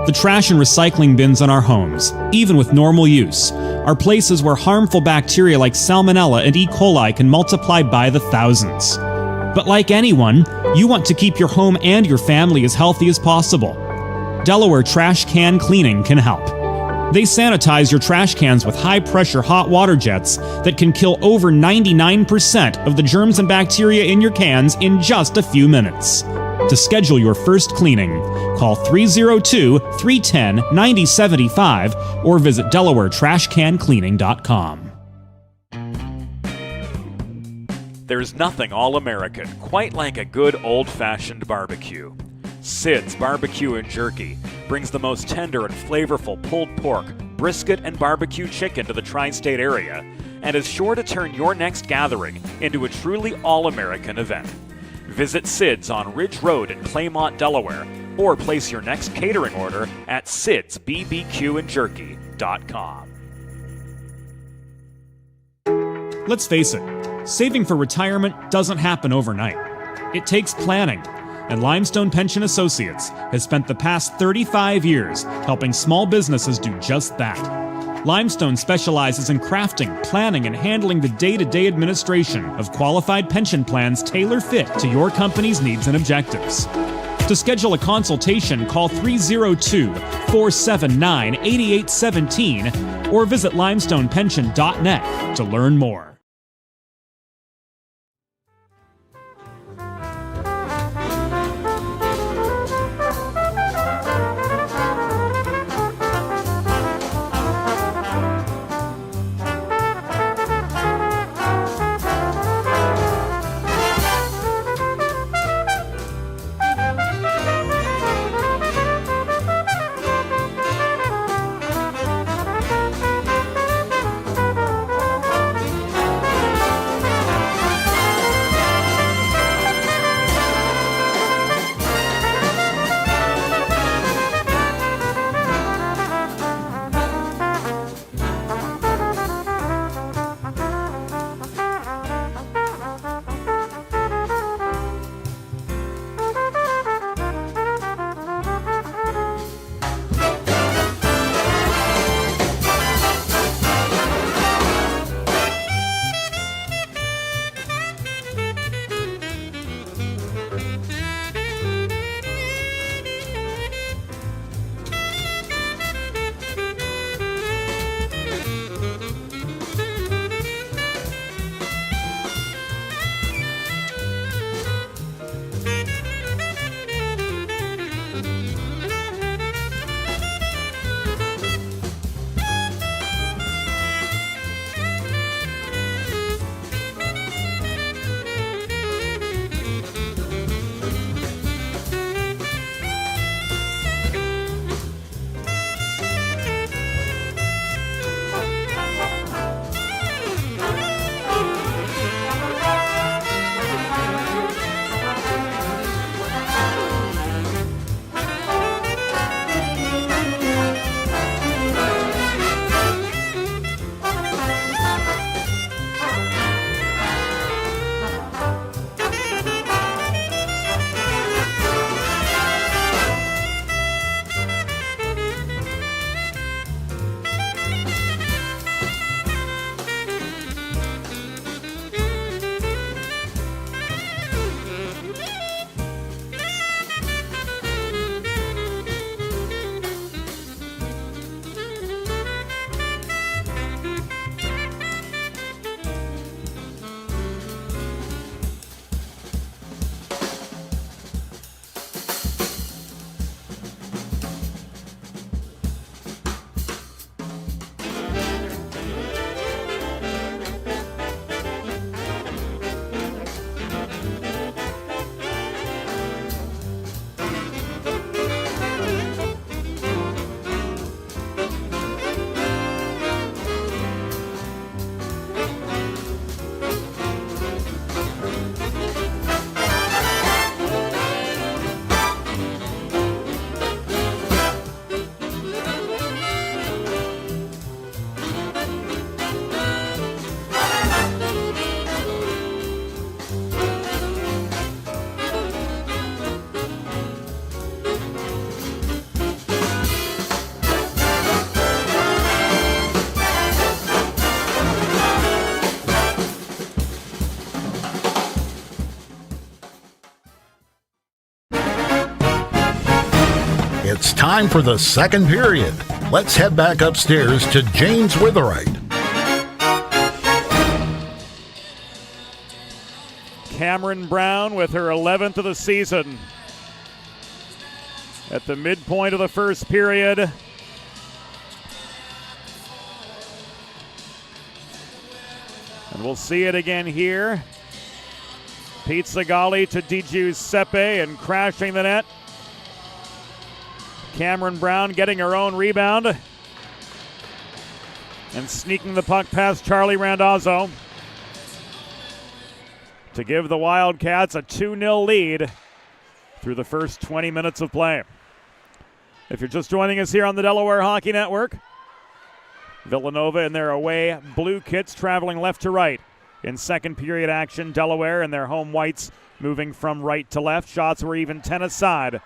S4: The trash and recycling bins in our homes, even with normal use, are places where harmful bacteria like Salmonella and E. coli can multiply by the thousands. But like anyone, you want to keep your home and your family as healthy as possible. Delaware Trash Can Cleaning can help. They sanitize your trash cans with high-pressure hot water jets that can kill over 99% of the germs and bacteria in your cans in just a few minutes. To schedule your first cleaning, call 302-310-9075 or visit DelawareTrashCanCleaning.com.
S3: There's nothing all-American quite like a good old-fashioned barbecue. Sid's Barbecue and Jerky brings the most tender and flavorful pulled pork, brisket, and barbecue chicken to the tri-state area and is sure to turn your next gathering into a truly all-American event. Visit Sid's on Ridge Road in Claymont, Delaware, or place your next catering order at sidsbbqandjerky.com.
S4: Let's face it, saving for retirement doesn't happen overnight. It takes planning, and Limestone Pension Associates has spent the past 35 years helping small businesses do just that. Limestone specializes in crafting, planning, and handling the day-to-day administration of qualified pension plans tailor-fit to your company's needs and objectives. To schedule a consultation, call 302-479-8817 or visit limestonepension.net to learn more.
S5: time for the second period. Let's head back upstairs to James Witherite.
S1: Cameron Brown with her 11th of the season. At the midpoint of the first period. And we'll see it again here. Pizzagalli to Di Giuseppe and crashing the net. Cameron Brown getting her own rebound. And sneaking the puck past Charlie Randazzo to give the Wildcats a 2-0 lead through the first 20 minutes of play. If you're just joining us here on the Delaware Hockey Network, Villanova in their away blue kits traveling left to right. In second period action, Delaware and their home whites moving from right to left. Shots were even 10 aside.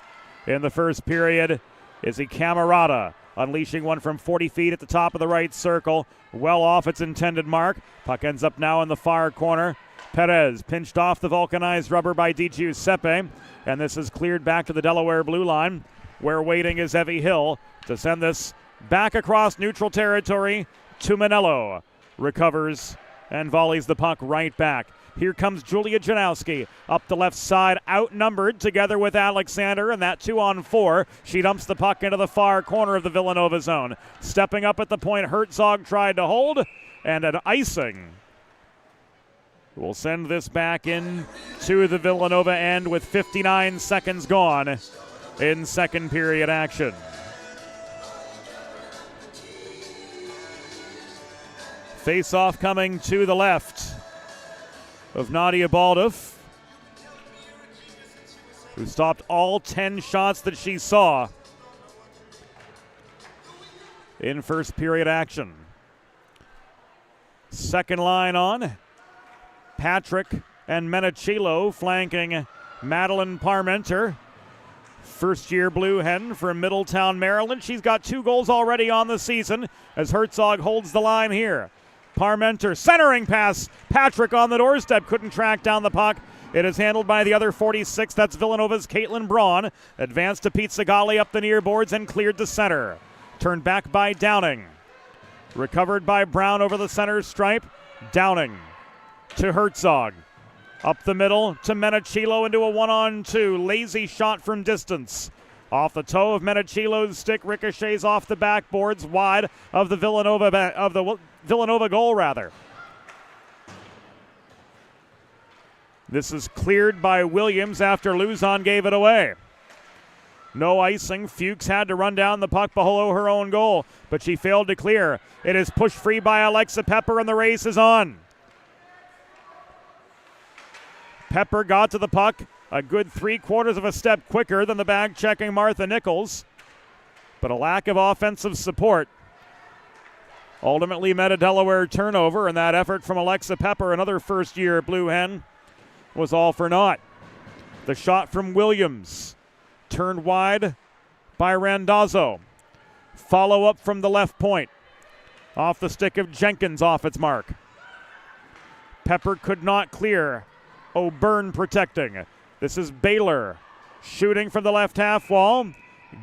S1: In the first period, Izzy Camarada unleashing one from 40 feet at the top of the right circle. Well off its intended mark. Puck ends up now in the far corner. Perez pinched off the vulcanized rubber by Di Giuseppe. And this is cleared back to the Delaware blue line, where waiting is Evie Hill to send this back across neutral territory to Manello. Recovers and volleys the puck right back. Here comes Julia Janowski up the left side, outnumbered together with Alexander, and that 2-on-4. She dumps the puck into the far corner of the Villanova zone. Stepping up at the point, Herzog tried to hold, and an icing will send this back in to the Villanova end with 59 seconds gone in second period action. Face-off coming to the left of Nadia Baldoff, who stopped all 10 shots that she saw in first period action. Second line on. Patrick and Menachilo flanking Madeline Parmenter. First-year Blue Hen from Middletown, Maryland. She's got 2 goals already on the season as Herzog holds the line here. Parmenter centering pass. Patrick on the doorstep. Couldn't track down the puck. It is handled by the other 46. That's Villanova's Caitlin Braun. Advanced to Pizzagalli up the near boards and cleared to center. Turned back by Downing. Recovered by Brown over the center stripe. Downing to Herzog. Up the middle to Menachilo into a 1-on-2. Lazy shot from distance. Off the toe of Menachilo's stick, ricochets off the backboards wide of the Villanova goal rather. This is cleared by Williams after Luzon gave it away. No icing. Fuchs had to run down the puck below her own goal, but she failed to clear. It is pushed free by Alexa Pepper, and the race is on. Pepper got to the puck a good 3/4 of a step quicker than the bag-checking Martha Nichols, but a lack of offensive support ultimately met a Delaware turnover, and that effort from Alexa Pepper, another first-year Blue Hen, was all for naught. The shot from Williams, turned wide by Randazzo. Follow-up from the left point, off the stick of Jenkins off its mark. Pepper could not clear. O'Byrne protecting. This is Baylor shooting from the left half wall.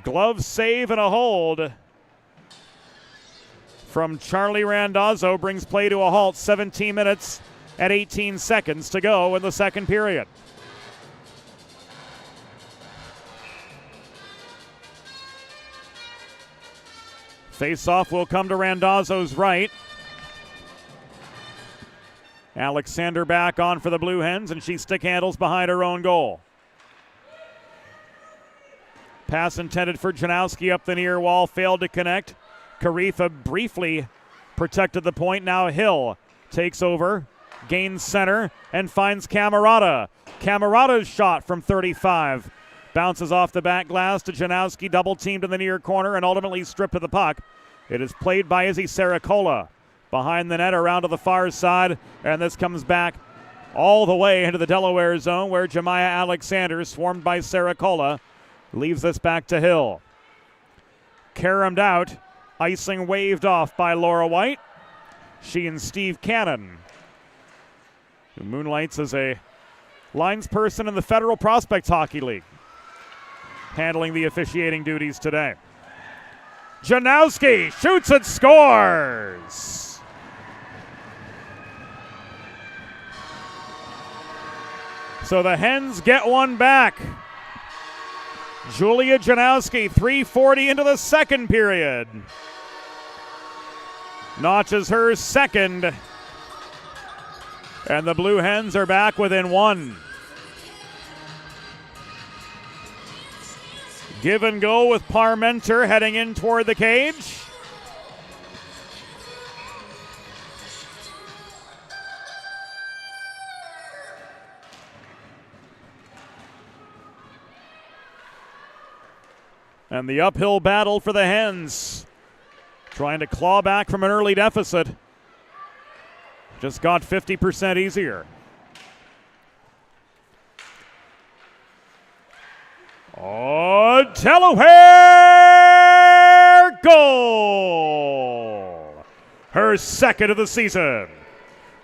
S1: Glove save and a hold from Charlie Randazzo brings play to a halt. 17 minutes and 18 seconds to go in the second period. Face-off will come to Randazzo's right. Alexander back on for the Blue Hens, and she stick handles behind her own goal. Pass intended for Janowski up the near wall, failed to connect. Karifa briefly protected the point. Now Hill takes over, gains center, and finds Camarada. Camarada's shot from 35 bounces off the back glass to Janowski, double teamed in the near corner, and ultimately stripped of the puck. It is played by Izzy Saracola. Behind the net, around to the far side, and this comes back all the way into the Delaware zone where Jemiah Alexander, swarmed by Saracola, leaves this back to Hill. Caromed out, icing waved off by Laura White. She and Steve Cannon, who moonlights as a linesperson in the Federal Prospects Hockey League, handling the officiating duties today. Janowski shoots and scores. So the Hens get one back. Julia Janowski, 3:40 into the second period. Notches her second. And the Blue Hens are back within one. Give and go with Parmenter heading in toward the cage. And the uphill battle for the Hens. Trying to claw back from an early deficit. Just got 50% easier. Oh, Delaware goal! Her second of the season.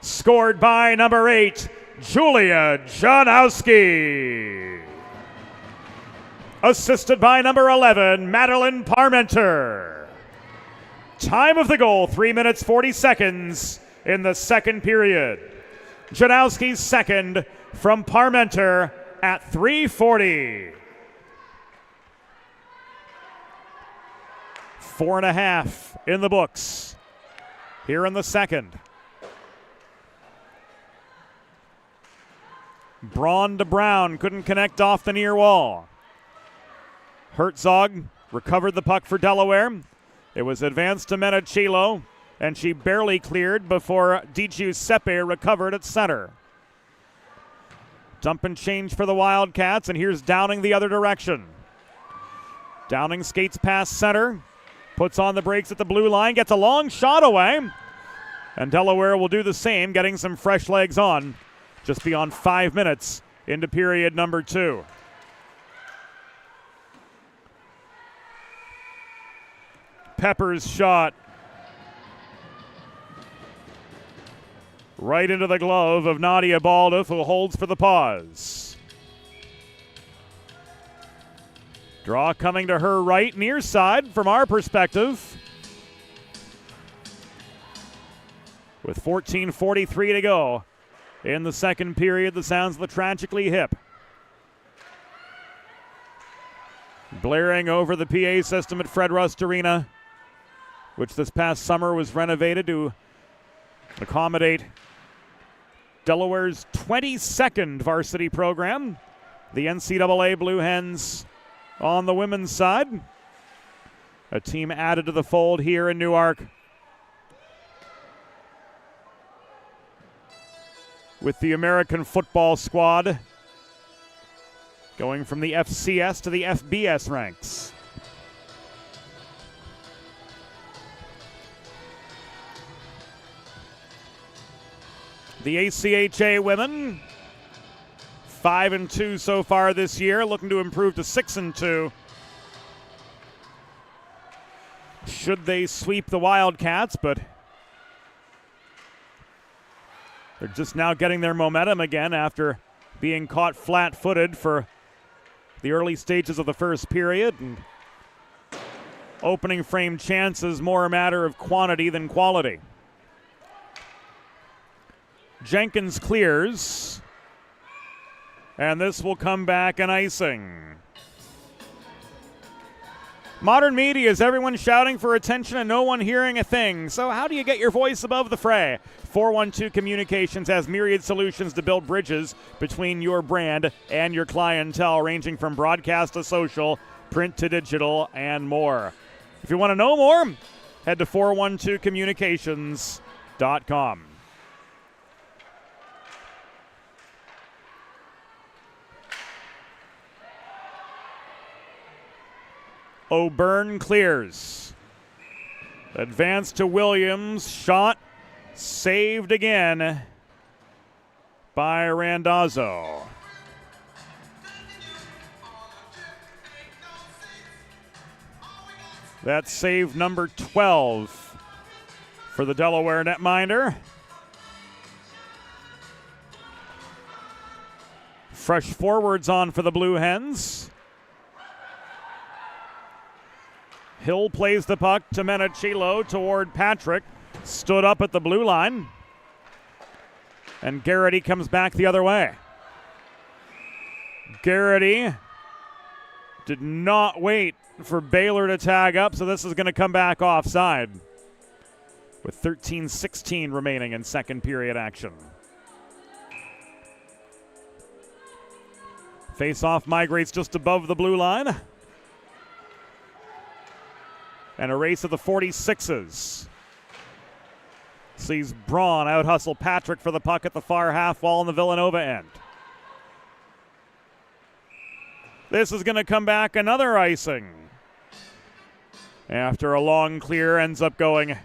S1: Scored by number 8, Julia Janowski. Assisted by number 11, Madeline Parmenter. Time of the goal, 3 minutes 40 seconds in the second period. Janowski's second from Parmenter at 3:40. 4.5 in the books here in the second. Braun to Brown, couldn't connect off the near wall. Herzog recovered the puck for Delaware. It was advanced to Menachilo, and she barely cleared before Di Giuseppe recovered at center. Dump and change for the Wildcats, and here's Downing the other direction. Downing skates past center, puts on the brakes at the blue line, gets a long shot away, and Delaware will do the same, getting some fresh legs on just beyond 5 minutes into period number 2. Pepper's shot right into the glove of Nadia Baldoff, who holds for the pause. Draw coming to her right, near side from our perspective. With 14:43 to go in the second period, the sounds of the Tragically Hip blaring over the PA system at Fred Rust Arena, which this past summer was renovated to accommodate Delaware's 22nd varsity program, the NCAA Blue Hens on the women's side. A team added to the fold here in Newark with the American football squad going from the FCS to the FBS ranks. The ACHA women, 5-2 so far this year, looking to improve to 6-2. Should they sweep the Wildcats, but they're just now getting their momentum again after being caught flat-footed for the early stages of the first period. And opening frame chances more a matter of quantity than quality. Jenkins clears, and this will come back an icing. Modern media is everyone shouting for attention and no one hearing a thing. So how do you get your voice above the fray? 412 Communications has myriad solutions to build bridges between your brand and your clientele, ranging from broadcast to social, print to digital, and more. If you want to know more, head to 412communications.com. O'Byrne clears. Advance to Williams. Shot saved again by Randazzo. That's save number 12 for the Delaware netminder. Fresh forwards on for the Blue Hens. Hill plays the puck to Menachilo toward Patrick. Stood up at the blue line. And Garrity comes back the other way. Garrity did not wait for Baylor to tag up, so this is going to come back offside with 13:16 remaining in second period action. Face-off migrates just above the blue line. And a race of the 46s. Sees Braun out-hustle Patrick for the puck at the far half wall on the Villanova end. This is going to come back another icing. After a long clear, ends up going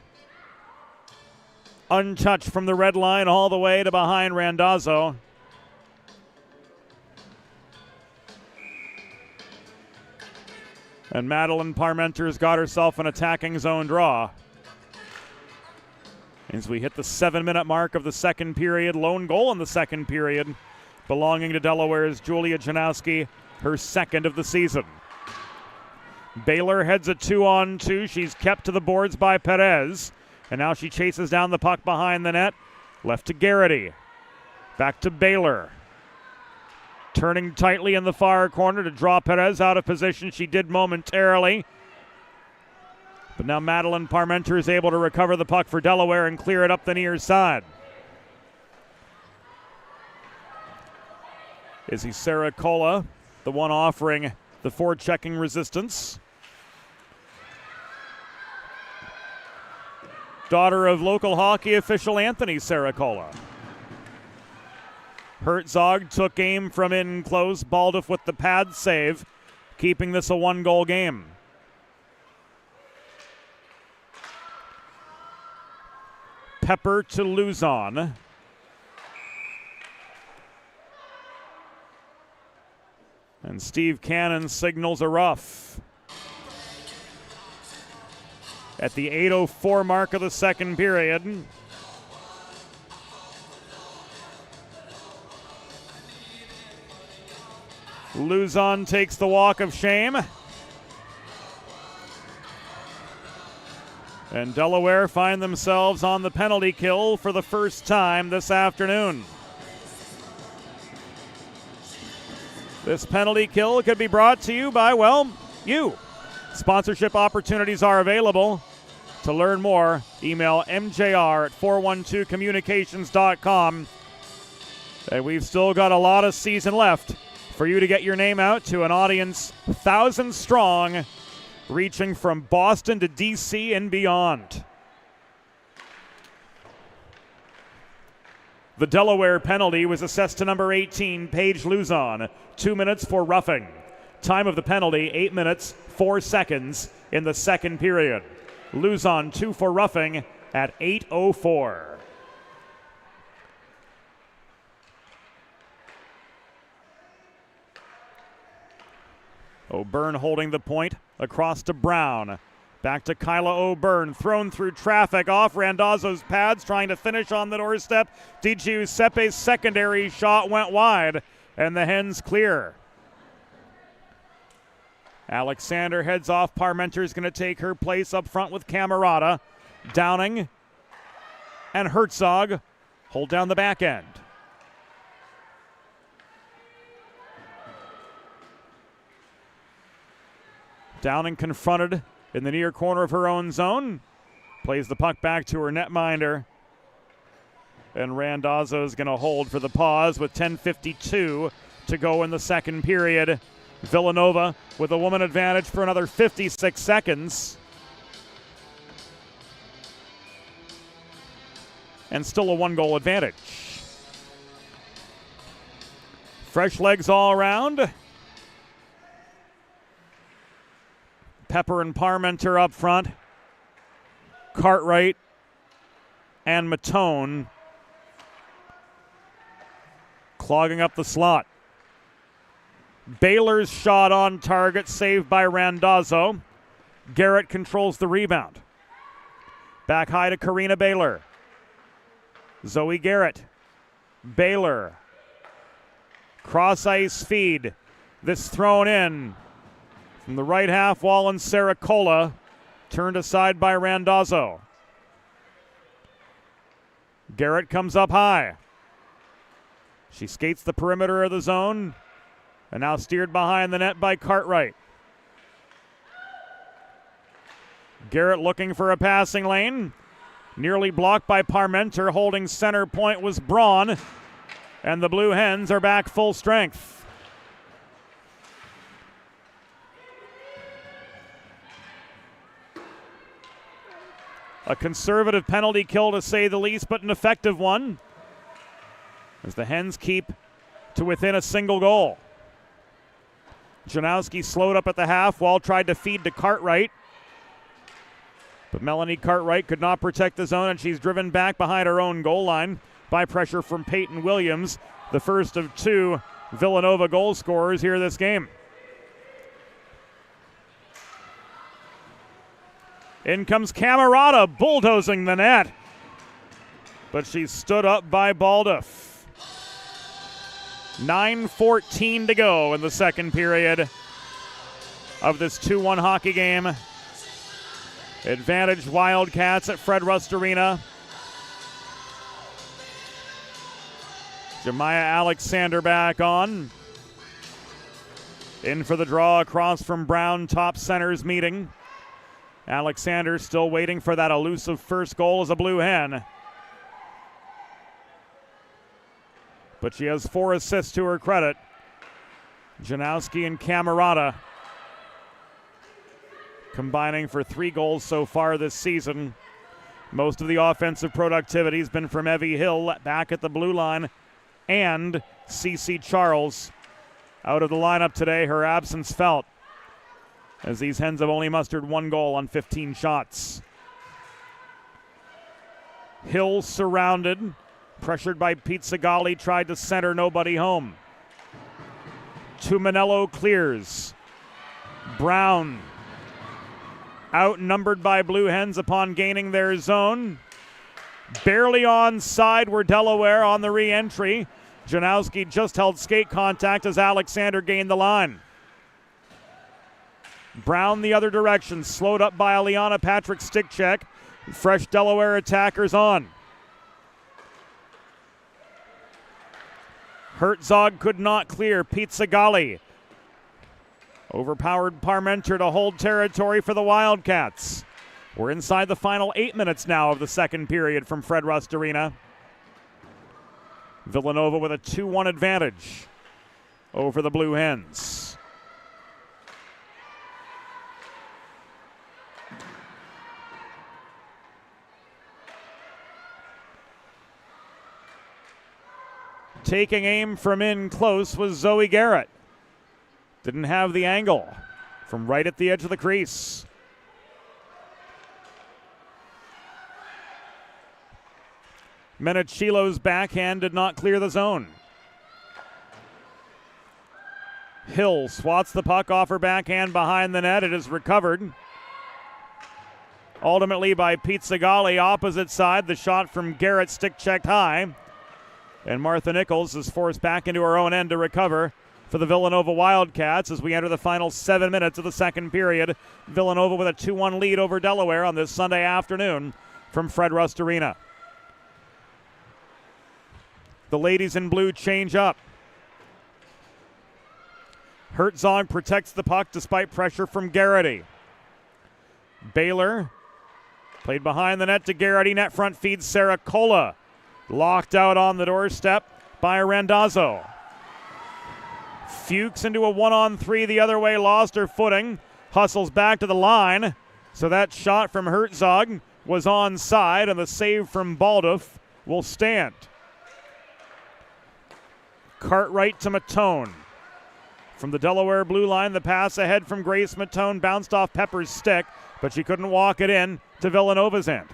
S1: untouched from the red line all the way to behind Randazzo. And Madeline Parmenter's got herself an attacking zone draw. As we hit the 7-minute mark of the second period, lone goal in the second period, belonging to Delaware's Julia Janowski, her second of the season. Baylor heads a 2-on-2. She's kept to the boards by Perez. And now she chases down the puck behind the net. Left to Garrity. Back to Baylor. Turning tightly in the far corner to draw Perez out of position. She did momentarily. But now Madeline Parmenter is able to recover the puck for Delaware and clear it up the near side. Izzy Saracola, the one offering the forechecking resistance. Daughter of local hockey official Anthony Saracola. Herzog took aim from in close. Baldoff with the pad save, keeping this a 1-goal game. Pepper to Luzon. And Steve Cannon signals a rough. At the 8:04 mark of the second period. Luzon takes the walk of shame. And Delaware find themselves on the penalty kill for the first time this afternoon. This penalty kill could be brought to you by, well, you. Sponsorship opportunities are available. To learn more, email mjr@412communications.com. And we've still got a lot of season left for you to get your name out to an audience 1,000 strong, reaching from Boston to D.C. and beyond. The Delaware penalty was assessed to number 18, Paige Luzon. 2 minutes for roughing. Time of the penalty, 8 minutes, 4 seconds in the second period. Luzon 2 for roughing at 8:04. O'Byrne holding the point across to Brown. Back to Kyla O'Byrne, thrown through traffic off Randazzo's pads, trying to finish on the doorstep. Di Giuseppe's secondary shot went wide, and the Hens clear. Alexander heads off. Parmenter's going to take her place up front with Camerata. Downing and Herzog hold down the back end. Downing confronted in the near corner of her own zone. Plays the puck back to her netminder. And Randazzo is going to hold for the pause with 10:52 to go in the second period. Villanova with a woman advantage for another 56 seconds. And still a 1-goal advantage. Fresh legs all around. Pepper and Parmenter up front. Cartwright and Matone clogging up the slot. Baylor's shot on target, saved by Randazzo. Garrett controls the rebound. Back high to Karina Baylor. Zoe Garrett. Baylor. Cross ice feed. This thrown in from the right half wall, and Saracola Turned aside by Randazzo. Garrett comes up high. She skates the perimeter of the zone and now steered behind the net by Cartwright. Garrett looking for a passing lane. Nearly blocked by Parmenter. Holding center point was Braun. And the Blue Hens are back full strength. A conservative penalty kill to say the least, but an effective one, as the Hens keep to within a single goal. Janowski slowed up at the half. Wall tried to feed to Cartwright, but Melanie Cartwright could not protect the zone, and she's driven back behind her own goal line by pressure from Peyton Williams, the first of two Villanova goal scorers here this game. In comes Camerata, bulldozing the net. But she's stood up by Baldoff. 9:14 to go in the second period of this 2-1 hockey game. Advantage Wildcats at Fred Rust Arena. Jemiah Alexander back on. In for the draw across from Brown, top centers meeting. Alexander still waiting for that elusive first goal as a Blue Hen. But she has 4 assists to her credit. Janowski and Camerata combining for 3 goals so far this season. Most of the offensive productivity has been from Evie Hill back at the blue line, and Cece Charles out of the lineup today. Her absence felt, as these Hens have only mustered 1 goal on 15 shots. Hill surrounded, pressured by Pete Segali, tried to center, nobody home. Tuminello clears. Brown outnumbered by Blue Hens upon gaining their zone. Barely onside were Delaware on the re-entry. Janowski just held skate contact as Alexander gained the line. Brown the other direction, slowed up by Aliana Patrick Stickcheck. Fresh Delaware attackers on. Herzog could not clear. Pete Segali overpowered Parmenter to hold territory for the Wildcats. We're inside the final 8 minutes now of the second period from Fred Rust Arena. Villanova with a 2-1 advantage over the Blue Hens. Taking aim from in close was Zoe Garrett. Didn't have the angle from right at the edge of the crease. Menachillo's backhand did not clear the zone. Hill swats the puck off her backhand behind the net. It is recovered ultimately by Pete Segali. Opposite side, the shot from Garrett stick-checked high. And Martha Nichols is forced back into her own end to recover for the Villanova Wildcats as we enter the final 7 minutes of the second period. Villanova with a 2-1 lead over Delaware on this Sunday afternoon from Fred Rust Arena. The ladies in blue change up. Herzog protects the puck despite pressure from Garrity. Baylor played behind the net to Garrity. Net front feeds Sarah Cola. Locked out on the doorstep by Randazzo. Fuchs into a 1-on-3 the other way, lost her footing. Hustles back to the line. So that shot from Herzog was onside, and the save from Baldoff will stand. Cartwright to Matone. From the Delaware blue line, the pass ahead from Grace Matone bounced off Pepper's stick, but she couldn't walk it in to Villanova's end.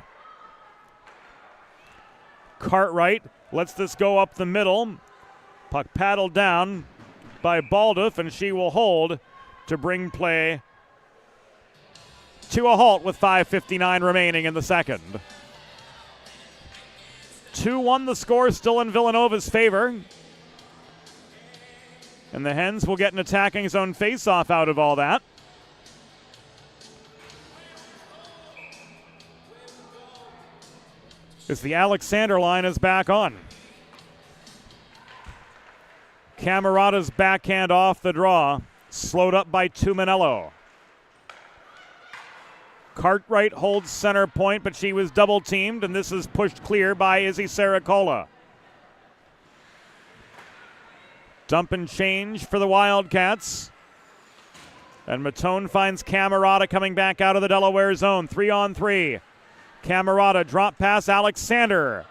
S1: Cartwright lets this go up the middle. Puck paddled down by Baldoff, and she will hold to bring play to a halt with 5:59 remaining in the second. 2-1 the score, still in Villanova's favor. And the Hens will get an attacking zone face-off out of all that. as the Alexander line is back on. Camerata's backhand off the draw, slowed up by Tuminello. Cartwright holds center point, but she was double teamed, and this is pushed clear by Izzy Saracola. Dump and change for the Wildcats. And Matone finds Camerata coming back out of the Delaware zone. 3-on-3. Camerata drop pass Alexander.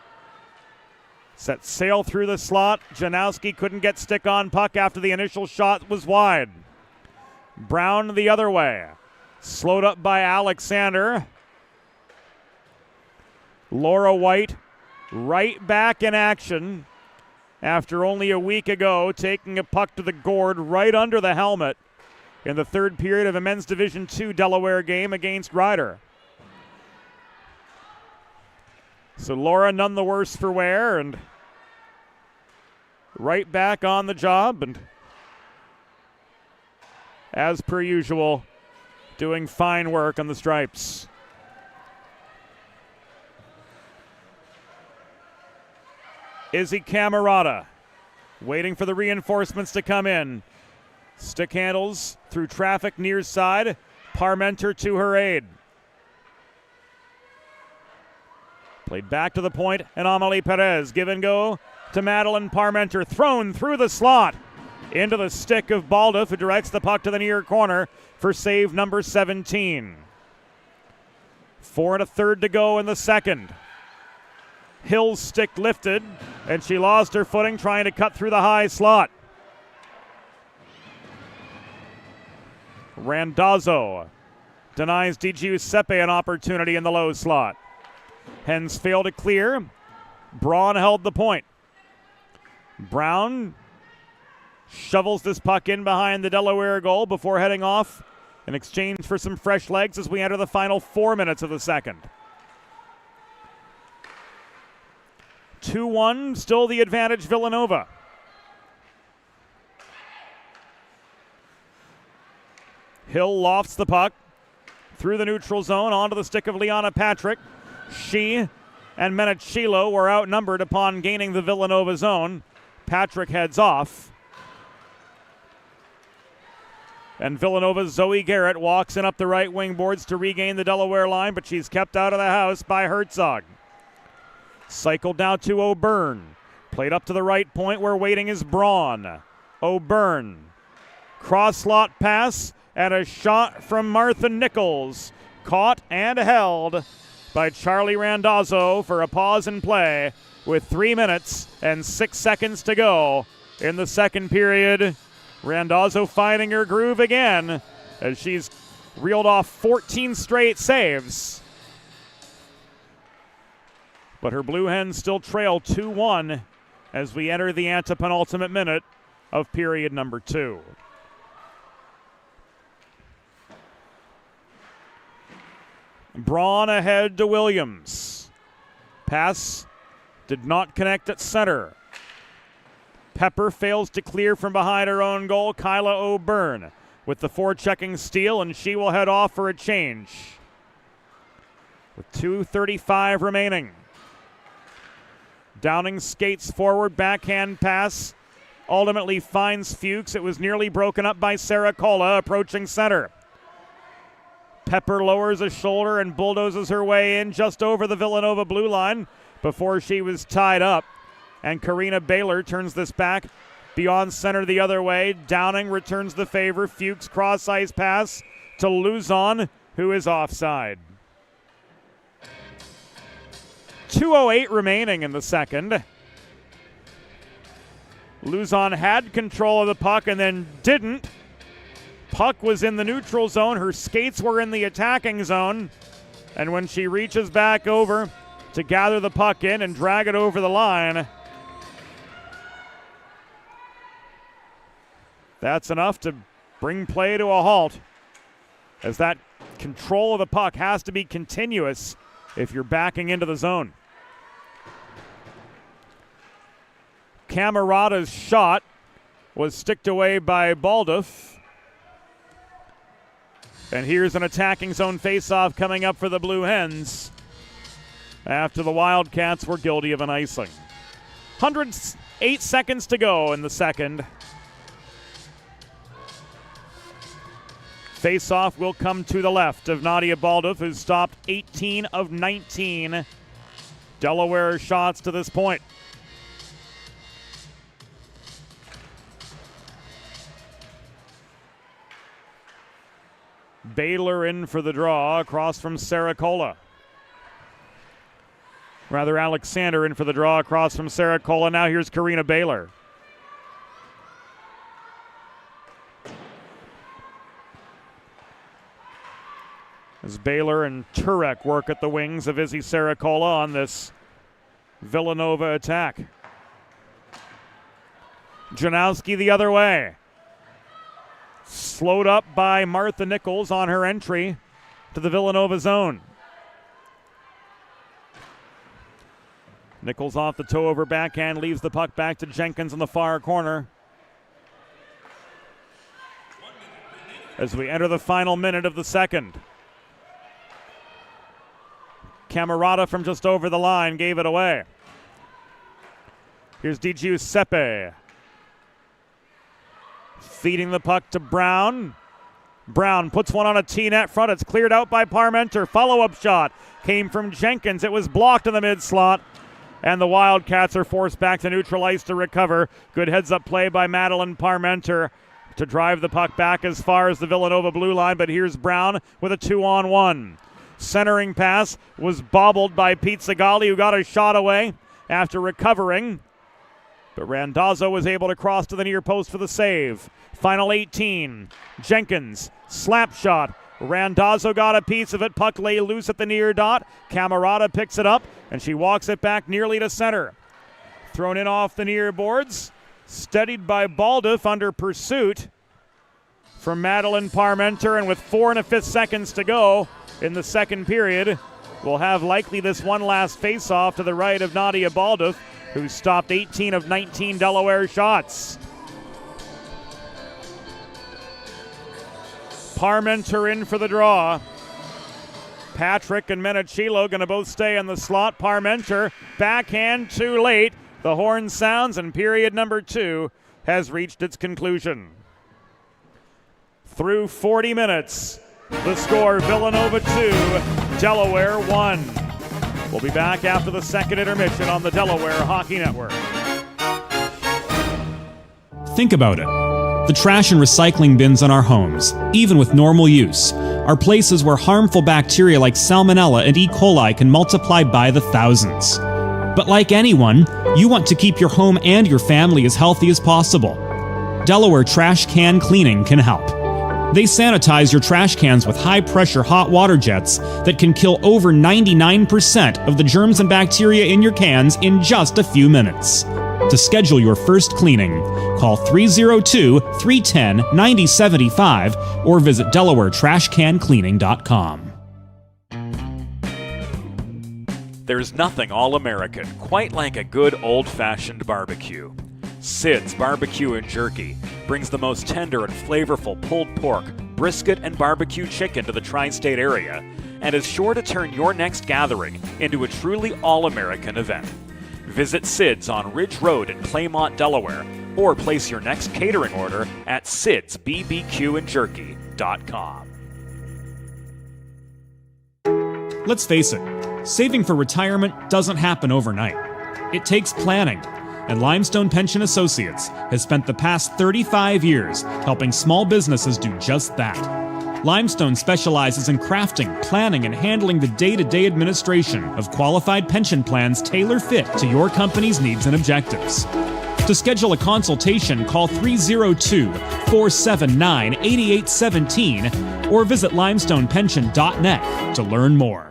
S1: Set sail through the slot. Janowski couldn't get stick on puck after the initial shot was wide. Brown the other way. Slowed up by Alexander. Laura White right back in action after only a week ago taking a puck to the gourd right under the helmet in the third period of a men's Division II Delaware game against Ryder. So Laura none the worse for wear and right back on the job and as per usual doing fine work on the stripes. Izzy Camerata waiting for the reinforcements to come in. Stick handles through traffic near side. Parmenter to her aid. Played back to the point, and Amelie Perez. Give and go to Madeline Parmenter. Thrown through the slot into the stick of Baldoff, who directs the puck to the near corner for save number 17. 4 1/3 to go in the second. Hill's stick lifted, and she lost her footing trying to cut through the high slot. Randazzo denies Di Giuseppe an opportunity in the low slot. Hens failed to clear. Braun held the point. Brown shovels this puck in behind the Delaware goal before heading off in exchange for some fresh legs as we enter the final 4 minutes of the second. 2-1, still the advantage Villanova. Hill lofts the puck through the neutral zone onto the stick of Liana Patrick. She and Menachilo were outnumbered upon gaining the Villanova zone. Patrick heads off. And Villanova's Zoe Garrett walks in up the right wing boards to regain the Delaware line, but she's kept out of the house by Herzog. Cycled now to O'Byrne. Played up to the right point where waiting is Braun. O'Byrne. Cross slot pass and a shot from Martha Nichols. Caught and held by Charlie Randazzo for a pause in play with 3 minutes and 6 seconds to go in the second period. Randazzo finding her groove again as she's reeled off 14 straight saves. But her Blue Hens still trail 2-1 as we enter the antepenultimate minute of period number 2. Braun ahead to Williams. Pass did not connect at center. Pepper fails to clear from behind her own goal. Kyla O'Byrne with the forechecking steal, and she will head off for a change. With 2:35 remaining. Downing skates forward, backhand pass. Ultimately finds Fuchs. It was nearly broken up by Saracola approaching center. Pepper lowers a shoulder and bulldozes her way in just over the Villanova blue line before she was tied up. And Karina Baylor turns this back beyond center the other way. Downing returns the favor. Fuchs cross-ice pass to Luzon, who is offside. 2:08 remaining in the second. Luzon had control of the puck and then didn't. Puck was in the neutral zone. Her skates were in the attacking zone. And when she reaches back over to gather the puck in and drag it over the line, that's enough to bring play to a halt, as that control of the puck has to be continuous if you're backing into the zone. Camerata's shot was sticked away by Baldoff. And here's an attacking zone faceoff coming up for the Blue Hens. after the Wildcats were guilty of an icing. 108 seconds to go in the second. Face-off will come to the left of Nadia Baldoff, who's stopped 18 of 19 Delaware shots to this point. Baylor in for the draw across from Saracola. Rather, Alexander in for the draw across from Saracola. Now here's Karina Baylor. As Baylor and Turek work at the wings of Izzy Saracola on this Villanova attack. Janowski the other way. Slowed up by Martha Nichols on her entry to the Villanova zone. Nichols off the toe of her backhand, leaves the puck back to Jenkins in the far corner. As we enter the final minute of the second. Camerata from just over the line gave it away. Here's Di Giuseppe. Feeding the puck to Brown. Brown puts one on a T-net front. It's cleared out by Parmenter. Follow-up shot came from Jenkins. It was blocked in the mid-slot. And the Wildcats are forced back to neutral ice to recover. Good heads-up play by Madeline Parmenter to drive the puck back as far as the Villanova blue line. But here's Brown with a 2-on-1. Centering pass was bobbled by Pete Zagali, who got a shot away after recovering. But Randazzo was able to cross to the near post for the save. Final 18. Jenkins, slap shot. Randazzo got a piece of it. Puck lay loose at the near dot. Camerata picks it up, and she walks it back nearly to center. Thrown in off the near boards. Steadied by Baldoff under pursuit from Madeline Parmenter, and with 4 1/5 seconds to go in the second period, we'll have likely this one last face-off to the right of Nadia Baldoff, who stopped 18 of 19 Delaware shots. Parmenter in for the draw. Patrick and Menachilo going to both stay in the slot. Parmenter, backhand too late. The horn sounds, and period number 2 has reached its conclusion. Through 40 minutes, the score, Villanova 2, Delaware 1. We'll be back after the second intermission on the Delaware Hockey Network.
S4: Think about it. The trash and recycling bins in our homes, even with normal use, are places where harmful bacteria like Salmonella and E. coli can multiply by the thousands. But like anyone, you want to keep your home and your family as healthy as possible. Delaware Trash Can Cleaning can help. They sanitize your trash cans with high-pressure hot water jets that can kill over 99% of the germs and bacteria in your cans in just a few minutes. To schedule your first cleaning, call 302-310-9075 or visit DelawareTrashCanCleaning.com.
S3: There's nothing all-American quite like a good old-fashioned barbecue. Sid's Barbecue and Jerky brings the most tender and flavorful pulled pork, brisket, and barbecue chicken to the tri-state area and is sure to turn your next gathering into a truly all-American event. Visit Sid's on Ridge Road in Claymont, Delaware, or place your next catering order at sidsbbqandjerky.com.
S4: Let's face it, saving for retirement doesn't happen overnight. It takes planning, and Limestone Pension Associates has spent the past 35 years helping small businesses do just that. Limestone specializes in crafting, planning, and handling the day-to-day administration of qualified pension plans tailor-fit to your company's needs and objectives. To schedule a consultation, call 302-479-8817 or visit limestonepension.net to learn more.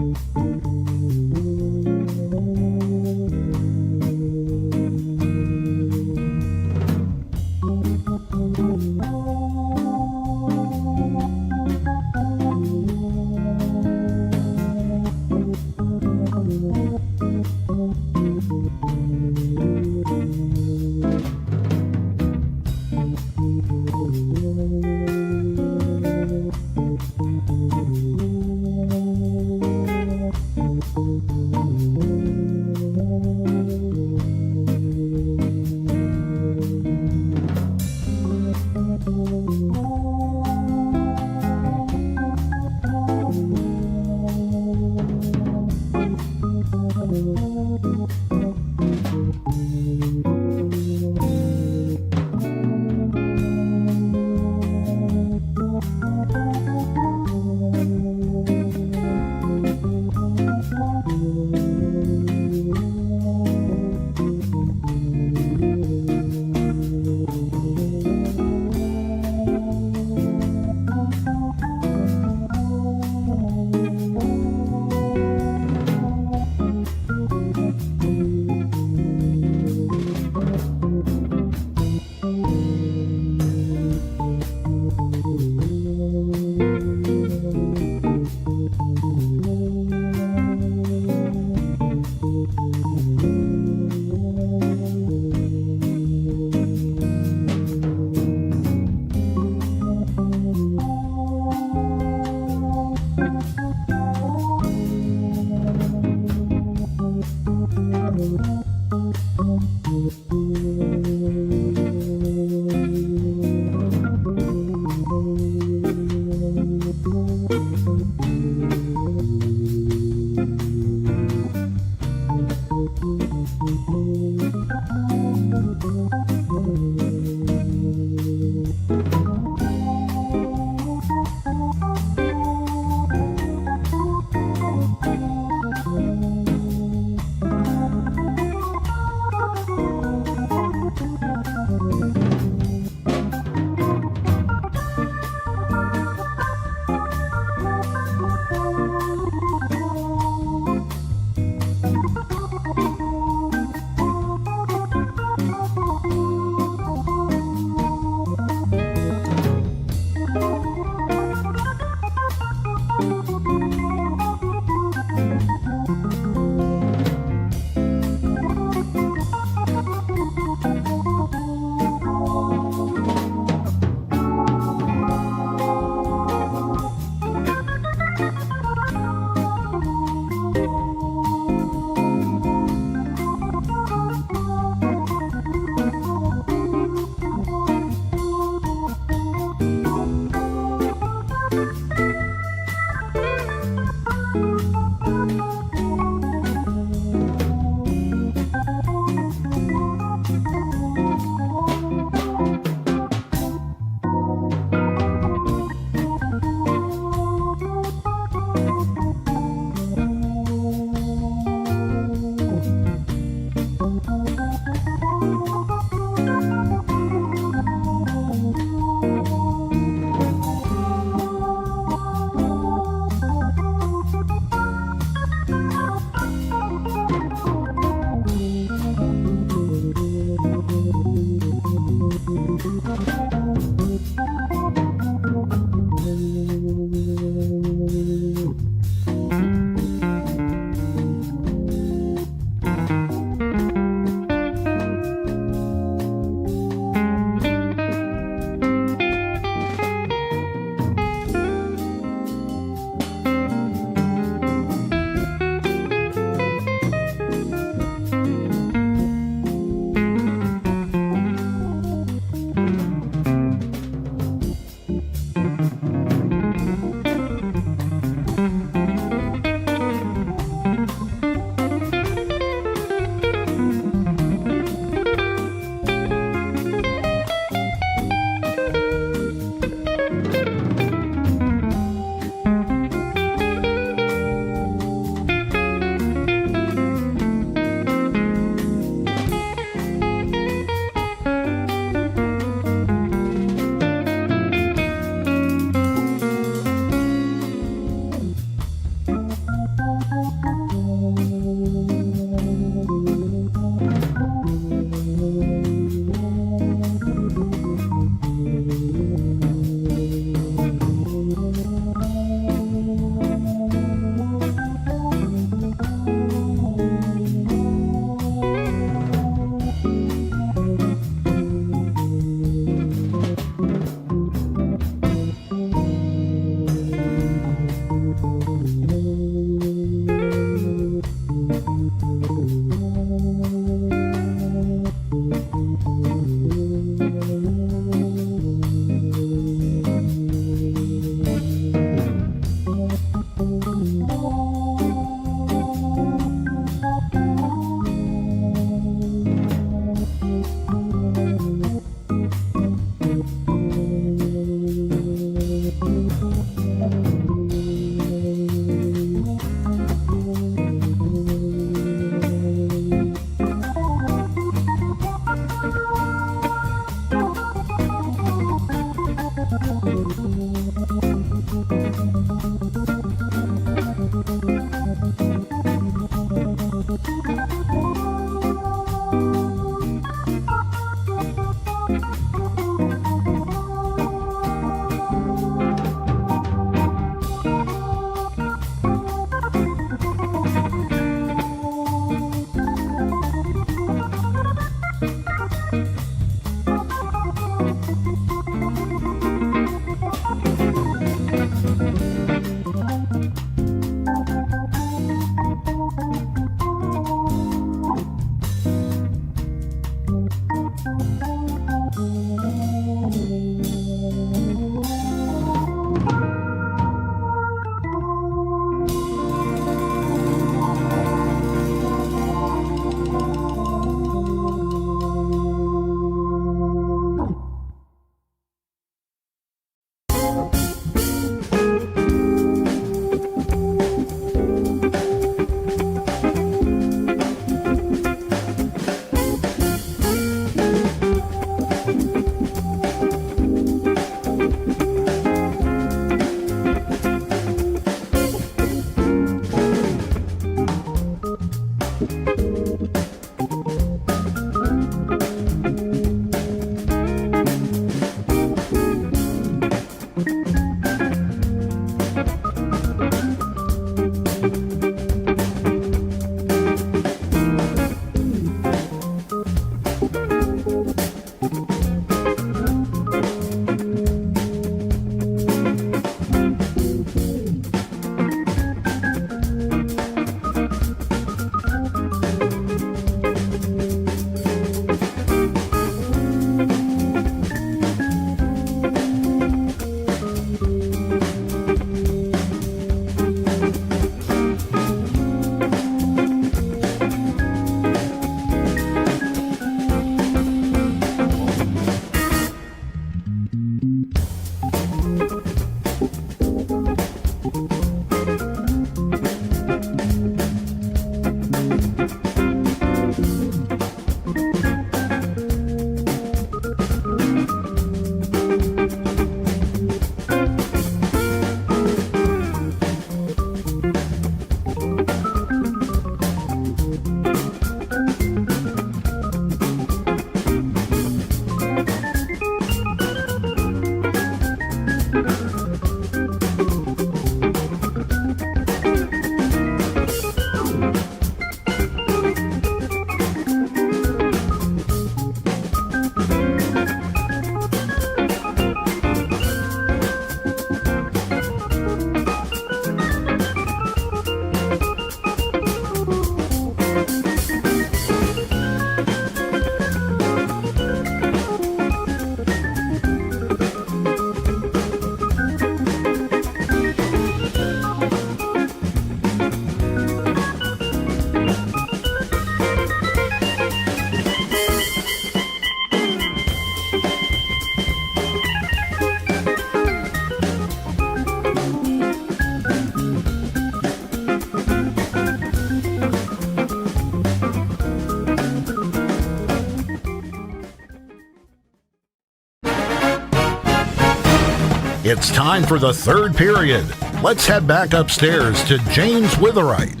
S5: It's time for the third period. Let's head back upstairs to James Witherite.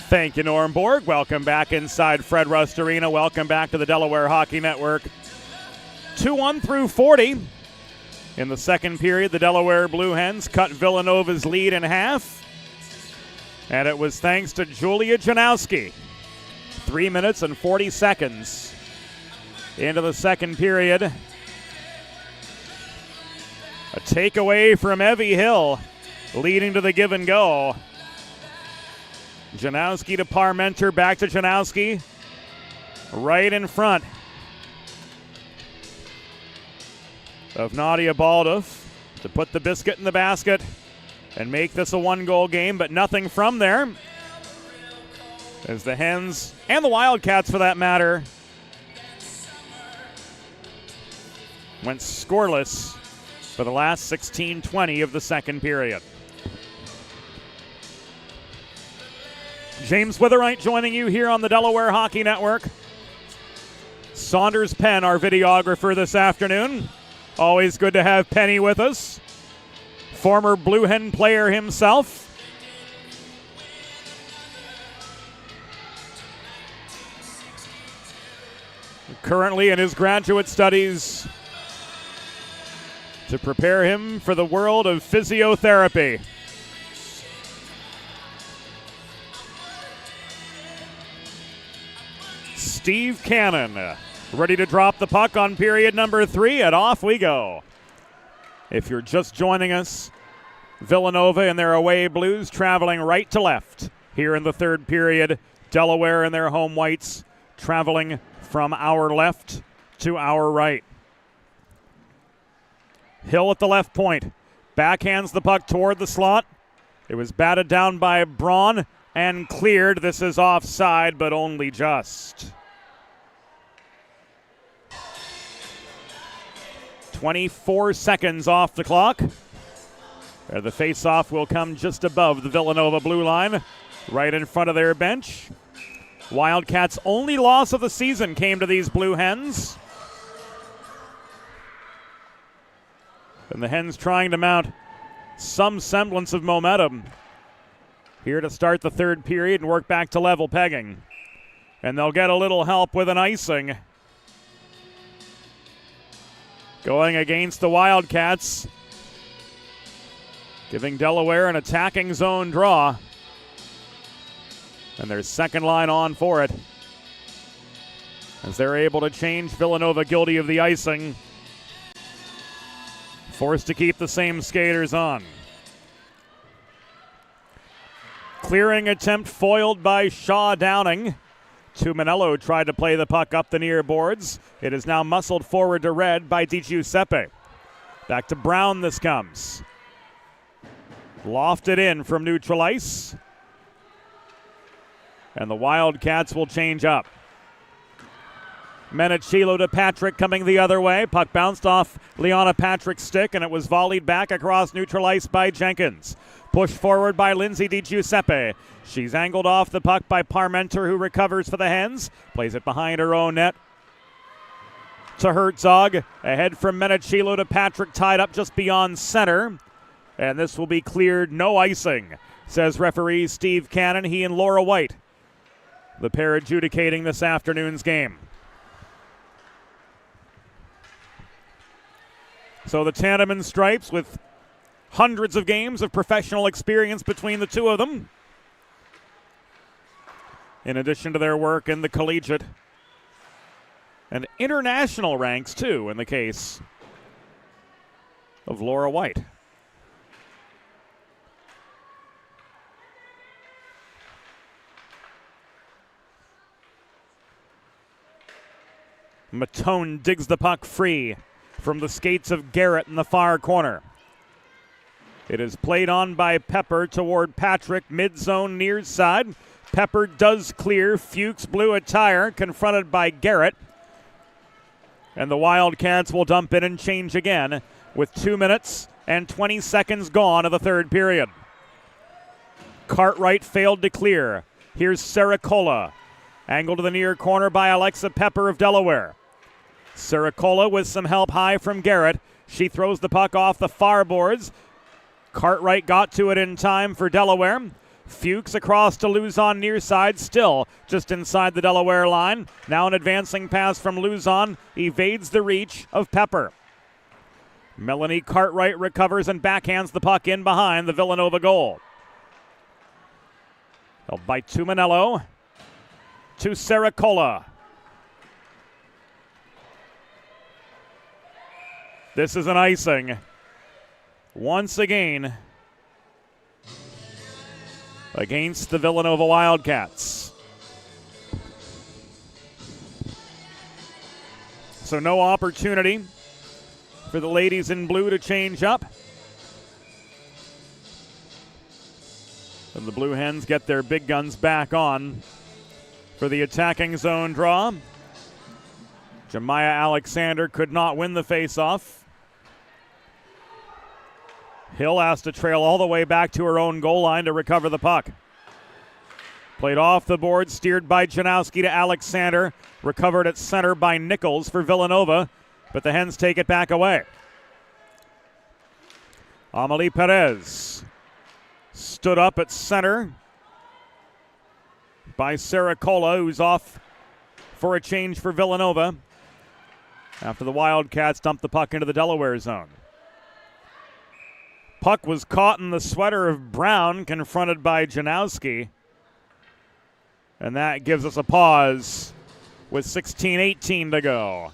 S1: Thank you, Norm Borg. Welcome back inside Fred Rust Arena. Welcome back to the Delaware Hockey Network. 2-1 through 40. In the second period, the Delaware Blue Hens cut Villanova's lead in half. And it was thanks to Julia Janowski. 3 minutes and 40 seconds into the second period. A takeaway from Evie Hill, leading to the give and go. Janowski to Parmenter, back to Janowski. Right in front of Nadia Baldoff to put the biscuit in the basket and make this a one-goal game, but nothing from there. As the Hens, and the Wildcats for that matter, went scoreless for the last 16-20 of the second period. James Witherite joining you here on the Delaware Hockey Network. Saunders Penn, our videographer this afternoon. Always good to have Penny with us. Former Blue Hen player himself. Currently in his graduate studies to prepare him for the world of physiotherapy. Steve Cannon ready to drop the puck on period number 3, and off we go. If you're just joining us, Villanova and their away Blues traveling right to left here in the third period. Delaware and their home whites traveling from our left to our right. Hill at the left point. Backhands the puck toward the slot. It was batted down by Braun and cleared. This is offside, but only just. 24 seconds off the clock. The face-off will come just above the Villanova blue line, right in front of their bench. Wildcats' only loss of the season came to these Blue Hens. And the Hens trying to mount some semblance of momentum here to start the third period and work back to level pegging. And they'll get a little help with an icing. Going against the Wildcats, giving Delaware an attacking zone draw. And their second line on for it, as they're able to change Villanova guilty of the icing. Forced to keep the same skaters on. Clearing attempt foiled by Shaw Downing. Tuminello tried to play the puck up the near boards. It is now muscled forward to Red by Di Giuseppe. Back to Brown this comes. Lofted in from neutral ice. And the Wildcats will change up. Menachilo to Patrick coming the other way. Puck bounced off Liana Patrick's stick, and it was volleyed back across neutral ice by Jenkins. Pushed forward by Lindsay Di Giuseppe. She's angled off the puck by Parmenter, who recovers for the Hens. Plays it behind her own net to Herzog. Ahead from Menachilo to Patrick, tied up just beyond center. And this will be cleared, no icing, says referee Steve Cannon. He and Laura White, the pair adjudicating this afternoon's game. So the tandem in stripes with hundreds of games of professional experience between the two of them, in addition to their work in the collegiate and international ranks, too, in the case of Laura White. Matone digs the puck free from the skates of Garrett in the far corner. It is played on by Pepper toward Patrick, mid-zone near side. Pepper does clear. Fuchs blew a tire, confronted by Garrett. And the Wildcats will dump in and change again with 2 minutes and 20 seconds gone of the third period. Cartwright failed to clear. Here's Saracola. Angled to the near corner by Alexa Pepper of Delaware. Saracola with some help high from Garrett. She throws the puck off the far boards. Cartwright got to it in time for Delaware. Fuchs across to Luzon near side, still just inside the Delaware line. Now an advancing pass from Luzon evades the reach of Pepper. Melanie Cartwright recovers and backhands the puck in behind the Villanova goal. Held by Tumanello to Saracola. This is an icing. Once again, against the Villanova Wildcats. So no opportunity for the ladies in blue to change up. And the Blue Hens get their big guns back on for the attacking zone draw. Jemiah Alexander could not win the faceoff. Hill has to trail all the way back to her own goal line to recover the puck. Played off the board, steered by Janowski to Alexander. Recovered at center by Nichols for Villanova, but the Hens take it back away. Amelie Perez stood up at center by Saracola, who's off for a change for Villanova after the Wildcats dumped the puck into the Delaware zone. Puck was caught in the sweater of Brown, confronted by Janowski. And that gives us a pause with 16:18 to go.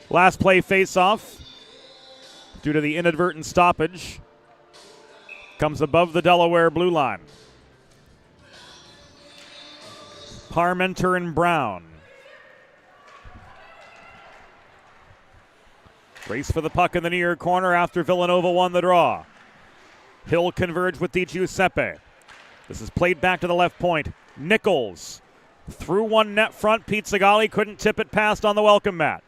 S1: Last play face-off, due to the inadvertent stoppage, comes above the Delaware blue line. Parmenter and Brown. Race for the puck in the near corner after Villanova won the draw. Hill converged with Di Giuseppe. This is played back to the left point. Nichols through one net front. Pizzagalli couldn't tip it past on the welcome mat.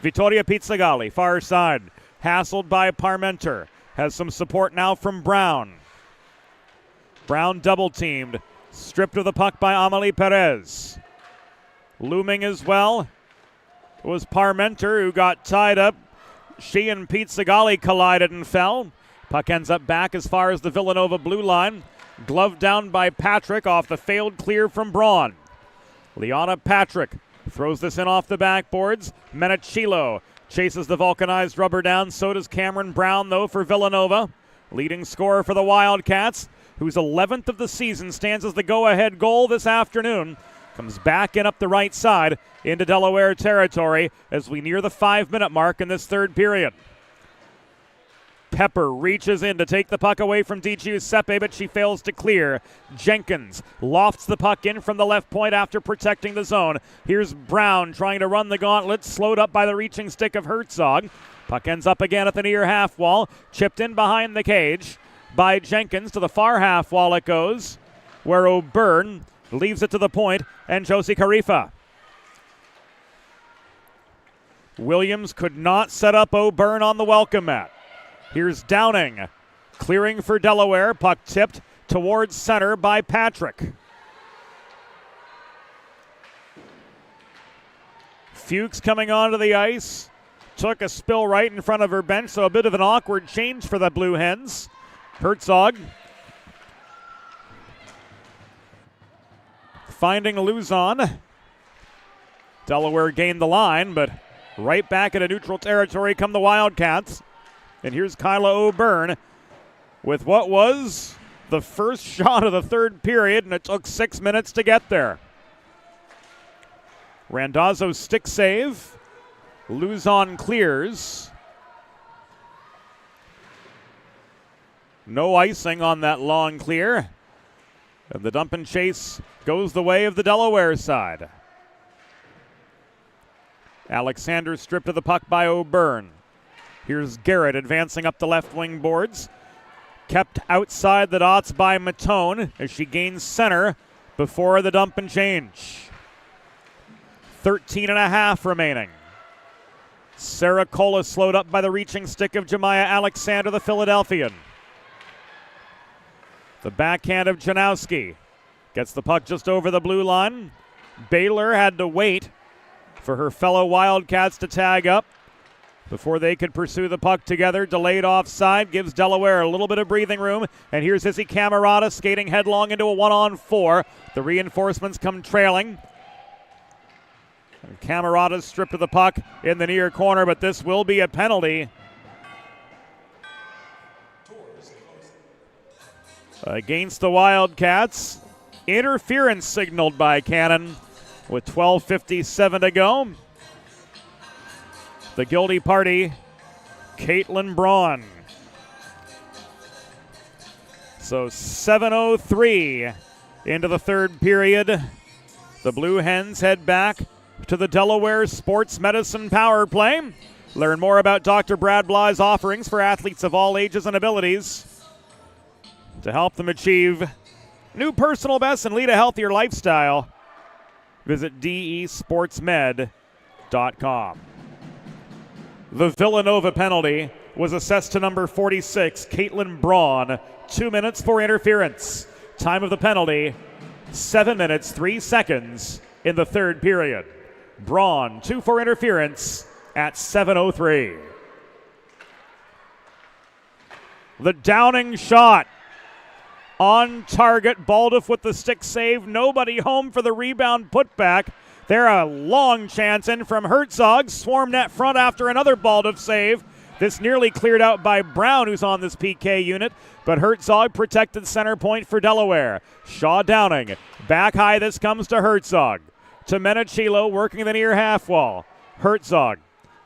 S1: Vittoria Pizzagalli, far side. Hassled by Parmenter. Has some support now from Brown. Brown double teamed. Stripped of the puck by Amelie Perez. Looming as well was Parmenter, who got tied up. She and Pizzagalli collided and fell. Puck ends up back as far as the Villanova blue line. Gloved down by Patrick off the failed clear from Braun. Liana Patrick throws this in off the backboards. Menachilo chases the vulcanized rubber down. So does Cameron Brown, though, for Villanova. Leading scorer for the Wildcats, whose 11th of the season stands as the go-ahead goal this afternoon. Comes back in up the right side into Delaware territory as we near the 5-minute mark in this third period. Pepper reaches in to take the puck away from Di Giuseppe, but she fails to clear. Jenkins lofts the puck in from the left point after protecting the zone. Here's Brown trying to run the gauntlet, slowed up by the reaching stick of Herzog. Puck ends up again at the near half wall, chipped in behind the cage by Jenkins. To the far half wall it goes, where O'Byrne leaves it to the point, and Josie Carifa. Williams could not set up O'Byrne on the welcome mat. Here's Downing, clearing for Delaware. Puck tipped towards center by Patrick. Fuchs coming onto the ice. Took a spill right in front of her bench, so a bit of an awkward change for the Blue Hens. Herzog finding Luzon. Delaware gained the line, but right back into neutral territory come the Wildcats. And here's Kyla O'Byrne with what was the first shot of the third period, and it took 6 minutes to get there. Randazzo's stick save. Luzon clears. No icing on that long clear. And the dump and chase goes the way of the Delaware side. Alexander stripped of the puck by O'Byrne. Here's Garrett advancing up the left wing boards. Kept outside the dots by Matone as she gains center before the dump and change. 13 and a half remaining. Sarah Cola slowed up by the reaching stick of Jemiah Alexander, the Philadelphian. The backhand of Janowski gets the puck just over the blue line. Baylor had to wait for her fellow Wildcats to tag up before they could pursue the puck together. Delayed offside gives Delaware a little bit of breathing room. And here's Izzy Camerata skating headlong into a 1-on-4. The reinforcements come trailing. Camerata's stripped of the puck in the near corner, but this will be a penalty. Against the Wildcats. Interference signaled by Cannon with 12:57 to go. The guilty party, Caitlin Braun. So 7:03 into the third period. The Blue Hens head back to the Delaware Sports Medicine Power Play. Learn more about Dr. Brad Bly's offerings for athletes of all ages and abilities to help them achieve new personal bests and lead a healthier lifestyle. Visit desportsmed.com. The Villanova penalty was assessed to number 46, Caitlin Braun. 2 minutes for interference. Time of the penalty, 7 minutes, 3 seconds in the third period. Braun, 2 for interference at 7:03. The Downing shot. On target, Baldoff with the stick save. Nobody home for the rebound putback. There a long chance in from Herzog. Swarm net front after another Baldoff save. This nearly cleared out by Brown, who's on this PK unit. But Herzog protected center point for Delaware. Shaw Downing. Back high, this comes to Herzog. To Menachilo, working the near half wall. Herzog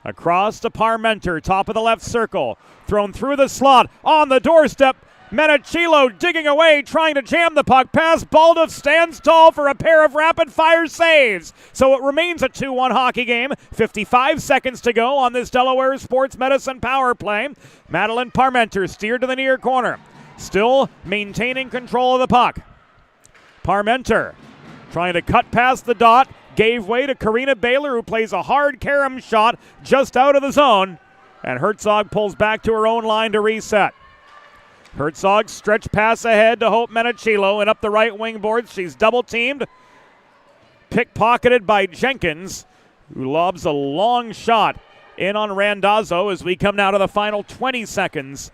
S1: across to Parmenter, top of the left circle. Thrown through the slot, on the doorstep. Menachilo digging away, trying to jam the puck past. Baldoff stands tall for a pair of rapid-fire saves. So it remains a 2-1 hockey game. 55 seconds to go on this Delaware Sports Medicine power play. Madeline Parmenter steered to the near corner. Still maintaining control of the puck. Parmenter trying to cut past the dot. Gave way to Karina Baylor, who plays a hard carom shot just out of the zone. And Herzog pulls back to her own line to reset. Herzog stretch pass ahead to Hope Menachilo, and up the right wing boards. She's double teamed. Pickpocketed by Jenkins, who lobs a long shot in on Randazzo as we come now to the final 20 seconds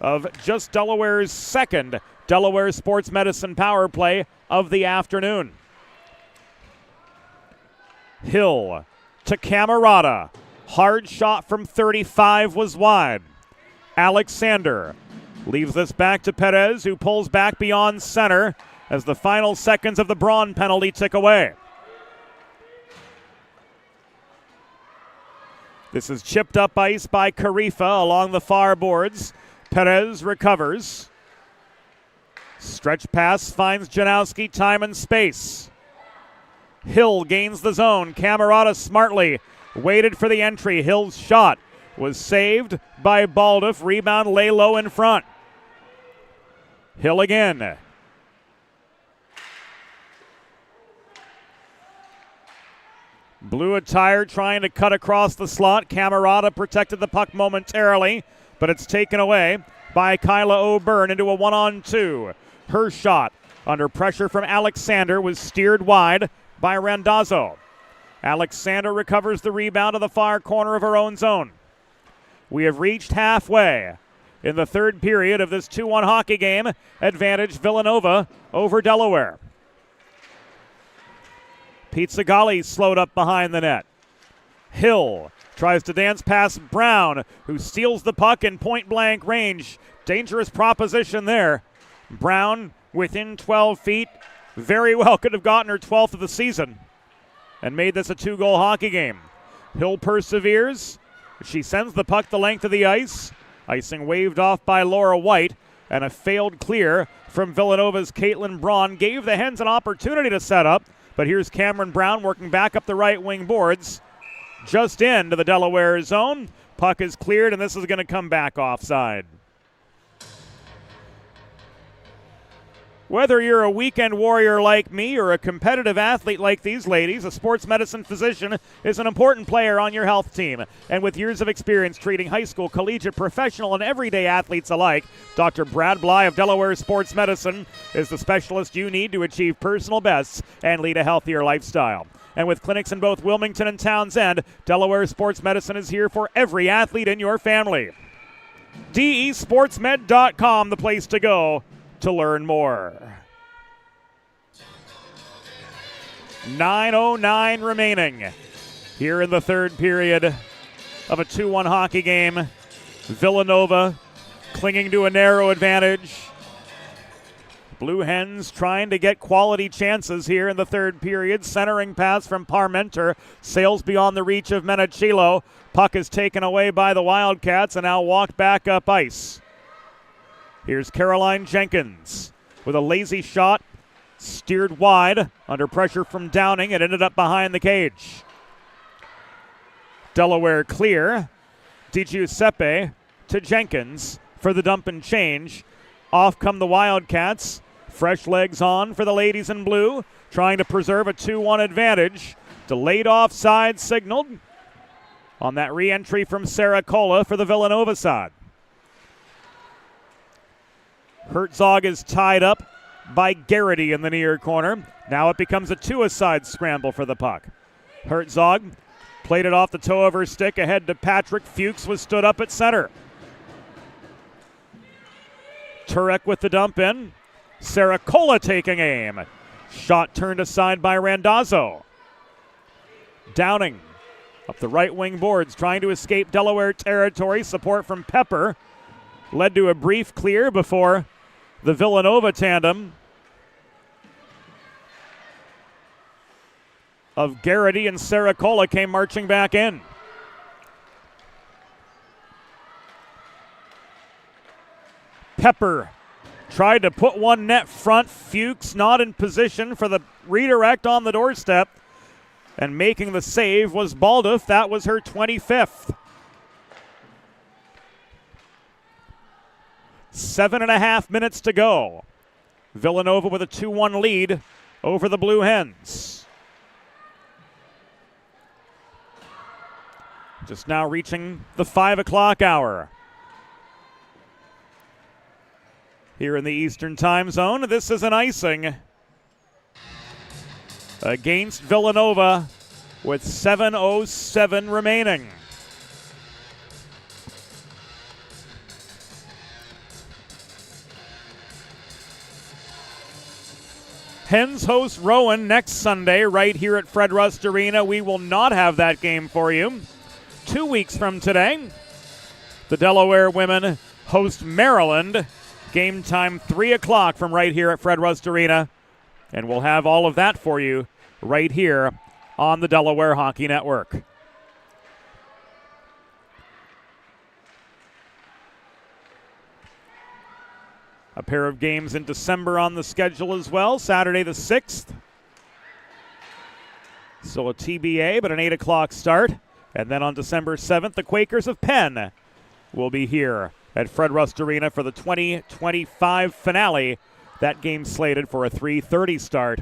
S1: of just Delaware's second Delaware Sports Medicine power play of the afternoon. Hill to Camerata. Hard shot from 35 was wide. Alexander leaves this back to Perez, who pulls back beyond center as the final seconds of the Braun penalty tick away. This is chipped up ice by Karifa along the far boards. Perez recovers. Stretch pass finds Janowski time and space. Hill gains the zone. Camerata smartly waited for the entry. Hill's shot was saved by Baldoff. Rebound lay low in front. Hill again. Blue attire trying to cut across the slot. Camerata protected the puck momentarily, but it's taken away by Kyla O'Byrne into a 1-on-2. Her shot under pressure from Alexander was steered wide by Randazzo. Alexander recovers the rebound to the far corner of her own zone. We have reached halfway in the third period of this 2-1 hockey game. Advantage Villanova over Delaware. Pizzagalli slowed up behind the net. Hill tries to dance past Brown, who steals the puck in point-blank range. Dangerous proposition there. Brown within 12 feet. Very well could have gotten her 12th of the season and made this a 2-goal hockey game. Hill perseveres. She sends the puck the length of the ice. Icing waved off by Laura White, and a failed clear from Villanova's Caitlin Braun gave the Hens an opportunity to set up, but here's Cameron Brown working back up the right wing boards. Just into the Delaware zone. Puck is cleared, and this is going to come back offside. Whether you're a weekend warrior like me or a competitive athlete like these ladies, a sports medicine physician is an important player on your health team. And with years of experience treating high school, collegiate, professional, and everyday athletes alike, Dr. Brad Bly of Delaware Sports Medicine is the specialist you need to achieve personal bests and lead a healthier lifestyle. And with clinics in both Wilmington and Townsend, Delaware Sports Medicine is here for every athlete in your family. DESportsmed.com, the place to go to learn more. 9:09 remaining here in the third period of a 2-1 hockey game. Villanova clinging to a narrow advantage. Blue Hens trying to get quality chances here in the third period. Centering pass from Parmenter sails beyond the reach of Menachilo. Puck is taken away by the Wildcats and now walked back up ice. Here's Caroline Jenkins with a lazy shot, steered wide under pressure from Downing. It ended up behind the cage. Delaware clear. Di Giuseppe to Jenkins for the dump and change. Off come the Wildcats. Fresh legs on for the ladies in blue, trying to preserve a 2-1 advantage. Delayed offside signaled on that re-entry from Sarah Cola for the Villanova side. Herzog is tied up by Garrity in the near corner. Now it becomes a two-a-side scramble for the puck. Herzog played it off the toe of her stick ahead to Patrick. Fuchs was stood up at center. Turek with the dump in. Sarah Cola taking aim. Shot turned aside by Randazzo. Downing up the right wing boards, trying to escape Delaware territory. Support from Pepper led to a brief clear before the Villanova tandem of Garrity and Sarah Cola came marching back in. Pepper tried to put one net front. Fuchs not in position for the redirect on the doorstep. And making the save was Baldoff. That was her 25th. 7.5 minutes to go. Villanova with a 2-1 lead over the Blue Hens. Just now reaching the 5 o'clock hour. Here in the Eastern Time Zone, this is an icing against Villanova with 7:07 remaining. Hens host Rowan next Sunday right here at Fred Rust Arena. We will not have that game for you. 2 weeks from today, the Delaware women host Maryland. Game time 3 o'clock from right here at Fred Rust Arena. And we'll have all of that for you right here on the Delaware Hockey Network. A pair of games in December on the schedule as well. Saturday the 6th. Still a TBA, but an 8 o'clock start. And then on December 7th, the Quakers of Penn will be here at Fred Rust Arena for the 2025 finale. That game slated for a 3:30 start.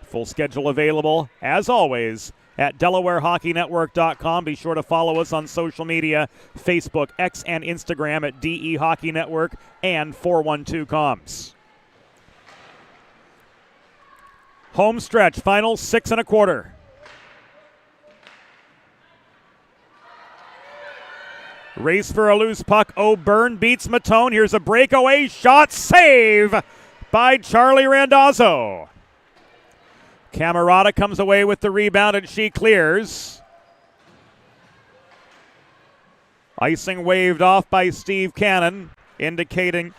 S1: Full schedule available, as always, at DelawareHockeyNetwork.com. Be sure to follow us on social media, Facebook, X, and Instagram at DE Hockey Network and 412 Comms. Home stretch, final 6 1/4. Race for a loose puck. O'Byrne beats Matone. Here's a breakaway shot. Save by Charlie Randazzo. Camerata comes away with the rebound and she clears. Icing waved off by Steve Cannon, indicating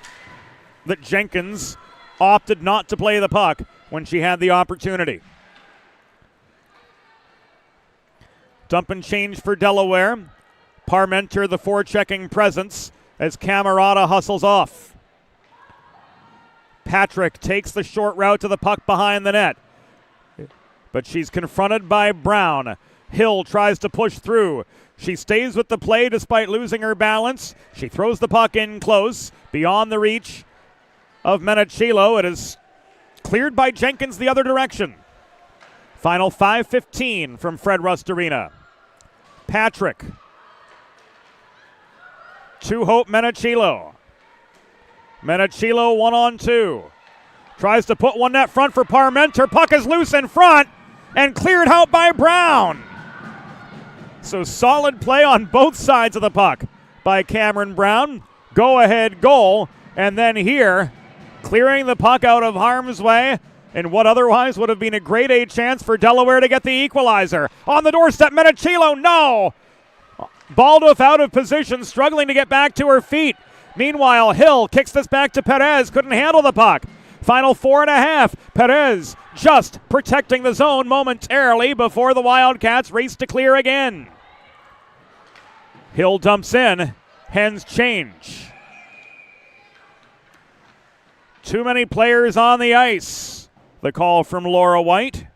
S1: that Jenkins opted not to play the puck when she had the opportunity. Dump and change for Delaware. Parmenter, the forechecking presence as Camerata hustles off. Patrick takes the short route to the puck behind the net, but she's confronted by Brown. Hill tries to push through. She stays with the play despite losing her balance. She throws the puck in close, beyond the reach of Menachilo. It is cleared by Jenkins the other direction. Final 5:15 from Fred Rust Arena. Patrick to Hope Menachilo. Menachilo 1-on-2. Tries to put one net front for Parmenter. Puck is loose in front and cleared out by Brown. So solid play on both sides of the puck by Cameron Brown. Go ahead goal. And then here, clearing the puck out of harm's way in what otherwise would have been a grade A chance for Delaware to get the equalizer. On the doorstep, Menachilo, no! Baldwin out of position, struggling to get back to her feet. Meanwhile, Hill kicks this back to Perez, couldn't handle the puck. Final 4.5. Perez just protecting the zone momentarily before the Wildcats race to clear again. Hill dumps in. Hens change. Too many players on the ice. The call from Laura White.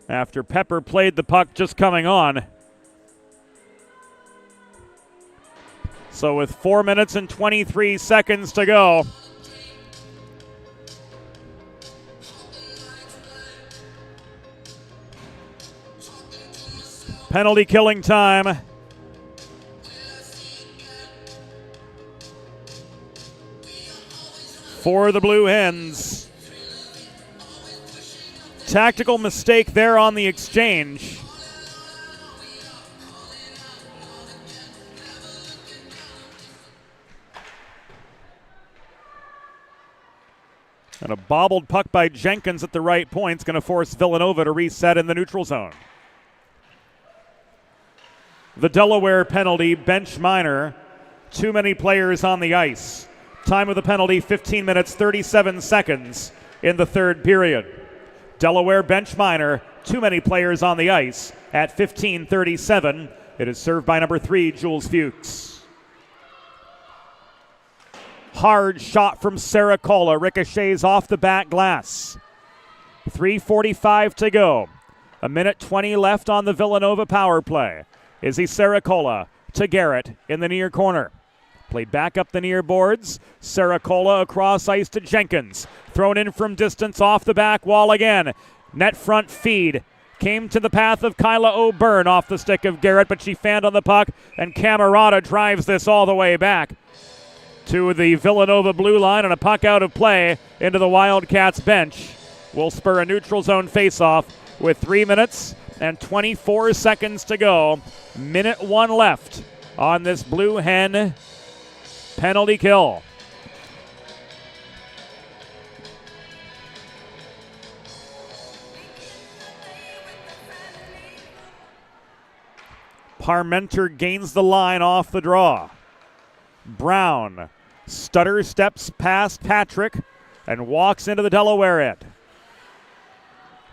S1: After Pepper played the puck just coming on. So with 4 minutes and 23 seconds to go, penalty killing time. For the Blue Hens. Tactical mistake there on the exchange. And a bobbled puck by Jenkins at the right point is going to force Villanova to reset in the neutral zone. The Delaware penalty, bench minor. Too many players on the ice. Time of the penalty, 15 minutes, 37 seconds in the third period. Delaware bench minor, too many players on the ice at 15:37. It is served by number 3, Jules Fuchs. Hard shot from Sarah Cola, ricochets off the back glass. 3:45 to go. 1:20 left on the Villanova power play. Izzy Saracola to Garrett in the near corner. Played back up the near boards. Saracola across ice to Jenkins. Thrown in from distance off the back wall again. Net front feed. Came to the path of Kyla O'Byrne off the stick of Garrett, but she fanned on the puck, and Camerata drives this all the way back to the Villanova blue line, and a puck out of play into the Wildcats bench will spur a neutral zone faceoff with 3 minutes and 24 seconds to go. Minute 1 left on this Blue Hen penalty kill. Parmenter gains the line off the draw. Brown stutter steps past Patrick and walks into the Delaware end.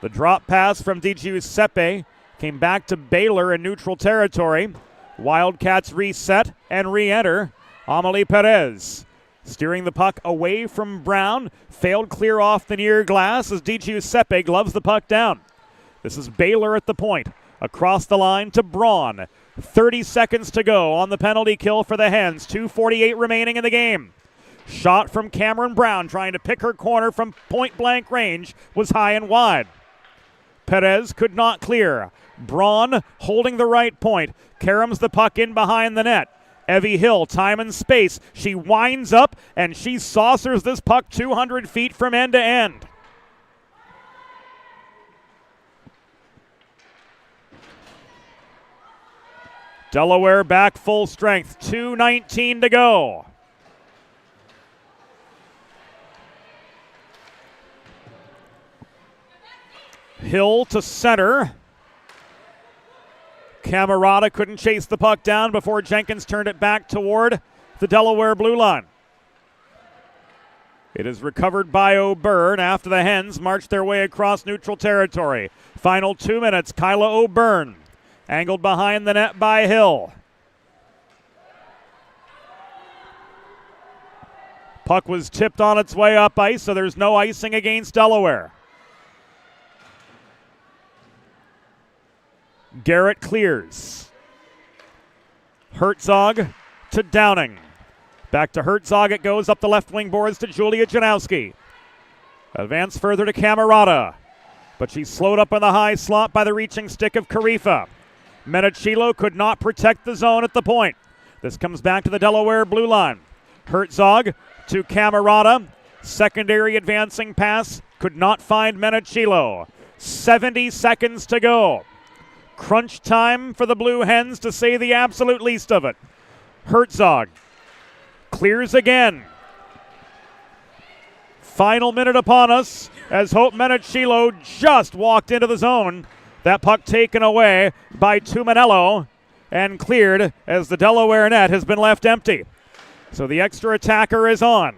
S1: The drop pass from Di Giuseppe came back to Baylor in neutral territory. Wildcats reset and re-enter. Amelie Perez steering the puck away from Brown. Failed clear off the near glass as Di Giuseppe gloves the puck down. This is Baylor at the point. Across the line to Braun. 30 seconds to go on the penalty kill for the Hens. 2:48 remaining in the game. Shot from Cameron Brown trying to pick her corner from point-blank range was high and wide. Perez could not clear. Braun holding the right point. Carams the puck in behind the net. Evie Hill, time and space. She winds up and she saucers this puck 200 feet from end to end. Delaware back full strength. 2:19 to go. Hill to center. Camerata couldn't chase the puck down before Jenkins turned it back toward the Delaware blue line. It is recovered by O'Byrne after the Hens marched their way across neutral territory. Final 2 minutes, Kyla O'Byrne. Angled behind the net by Hill. Puck was tipped on its way up ice, so there's no icing against Delaware. Garrett clears. Herzog to Downing. Back to Herzog it goes up the left wing boards to Julia Janowski. Advance further to Camerata, but she's slowed up in the high slot by the reaching stick of Karifa. Menachilo could not protect the zone at the point. This comes back to the Delaware blue line. Herzog to Camerata. Secondary advancing pass could not find Menachilo. 70 seconds to go. Crunch time for the Blue Hens, to say the absolute least of it. Herzog clears again. Final minute upon us as Hope Menachilo just walked into the zone. That puck taken away by Tumanello and cleared as the Delaware net has been left empty. So the extra attacker is on.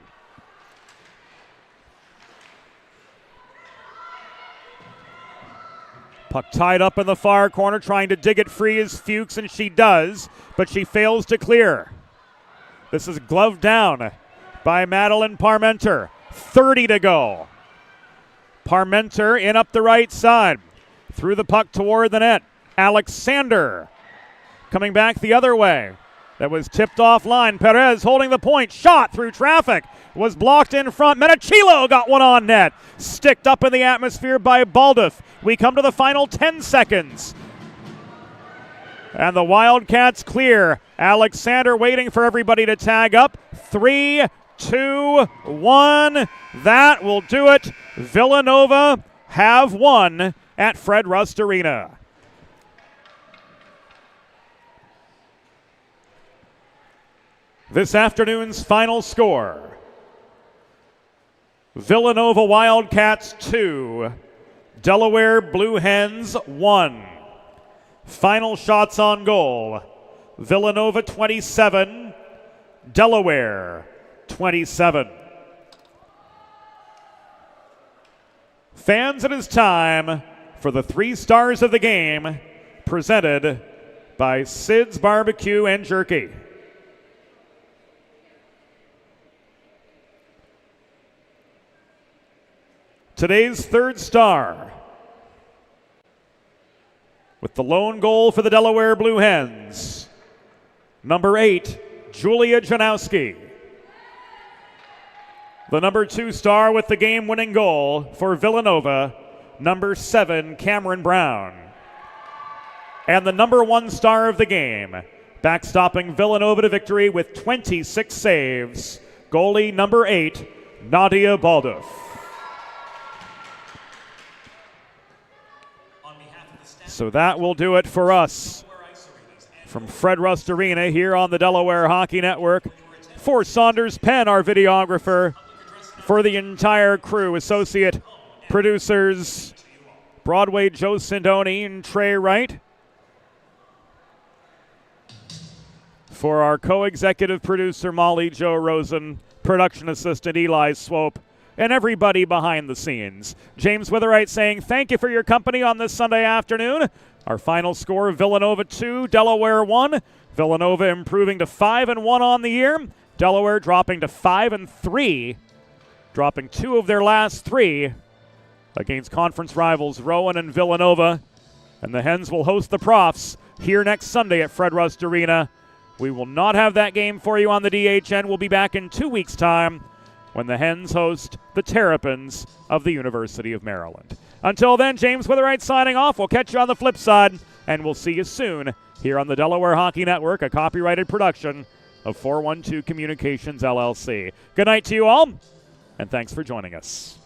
S1: Puck tied up in the far corner, trying to dig it free is Fuchs, and she does, but she fails to clear. This is gloved down by Madeline Parmenter. 30 to go. Parmenter in up the right side. Threw the puck toward the net. Alexander coming back the other way. That was tipped offline. Perez holding the point. Shot through traffic. Was blocked in front. Menachilo got one on net. Sticked up in the atmosphere by Baldoff. We come to the final 10 seconds. And the Wildcats clear. Alexander waiting for everybody to tag up. 3, 2, 1. That will do it. Villanova have won at Fred Rust Arena. This afternoon's final score: Villanova Wildcats 2, Delaware Blue Hens 1. Final shots on goal: Villanova 27, Delaware 27. Fans, it is time for the 3 stars of the game, presented by Sid's Barbecue and Jerky. Today's 3rd star, with the lone goal for the Delaware Blue Hens, number 8, Julia Janowski. The number 2 star with the game-winning goal for Villanova, number 7, Cameron Brown. And the number 1 star of the game, backstopping Villanova to victory with 26 saves, goalie number 8, Nadia Baldoff. So that will do it for us from Fred Rust Arena here on the Delaware Hockey Network. For Saunders Penn, our videographer, for the entire crew, associate producers Broadway Joe Sindoni and Trey Wright. For our co-executive producer Molly Jo Rosen, production assistant Eli Swope, and everybody behind the scenes. James Witherite saying thank you for your company on this Sunday afternoon. Our final score: Villanova 2, Delaware 1. Villanova improving to 5-1 on the year. Delaware dropping to 5-3, dropping 2 of their last 3 against conference rivals Rowan and Villanova And the Hens will host the Profs here next Sunday at Fred Rust Arena. We will not have that game for you on the DHN. We'll be back in 2 weeks' time when the Hens host the Terrapins of the University of Maryland. Until then, James Witherite signing off. We'll catch you on the flip side, and we'll see you soon here on the Delaware Hockey Network, a copyrighted production of 412 Communications, LLC. Good night to you all, and thanks for joining us.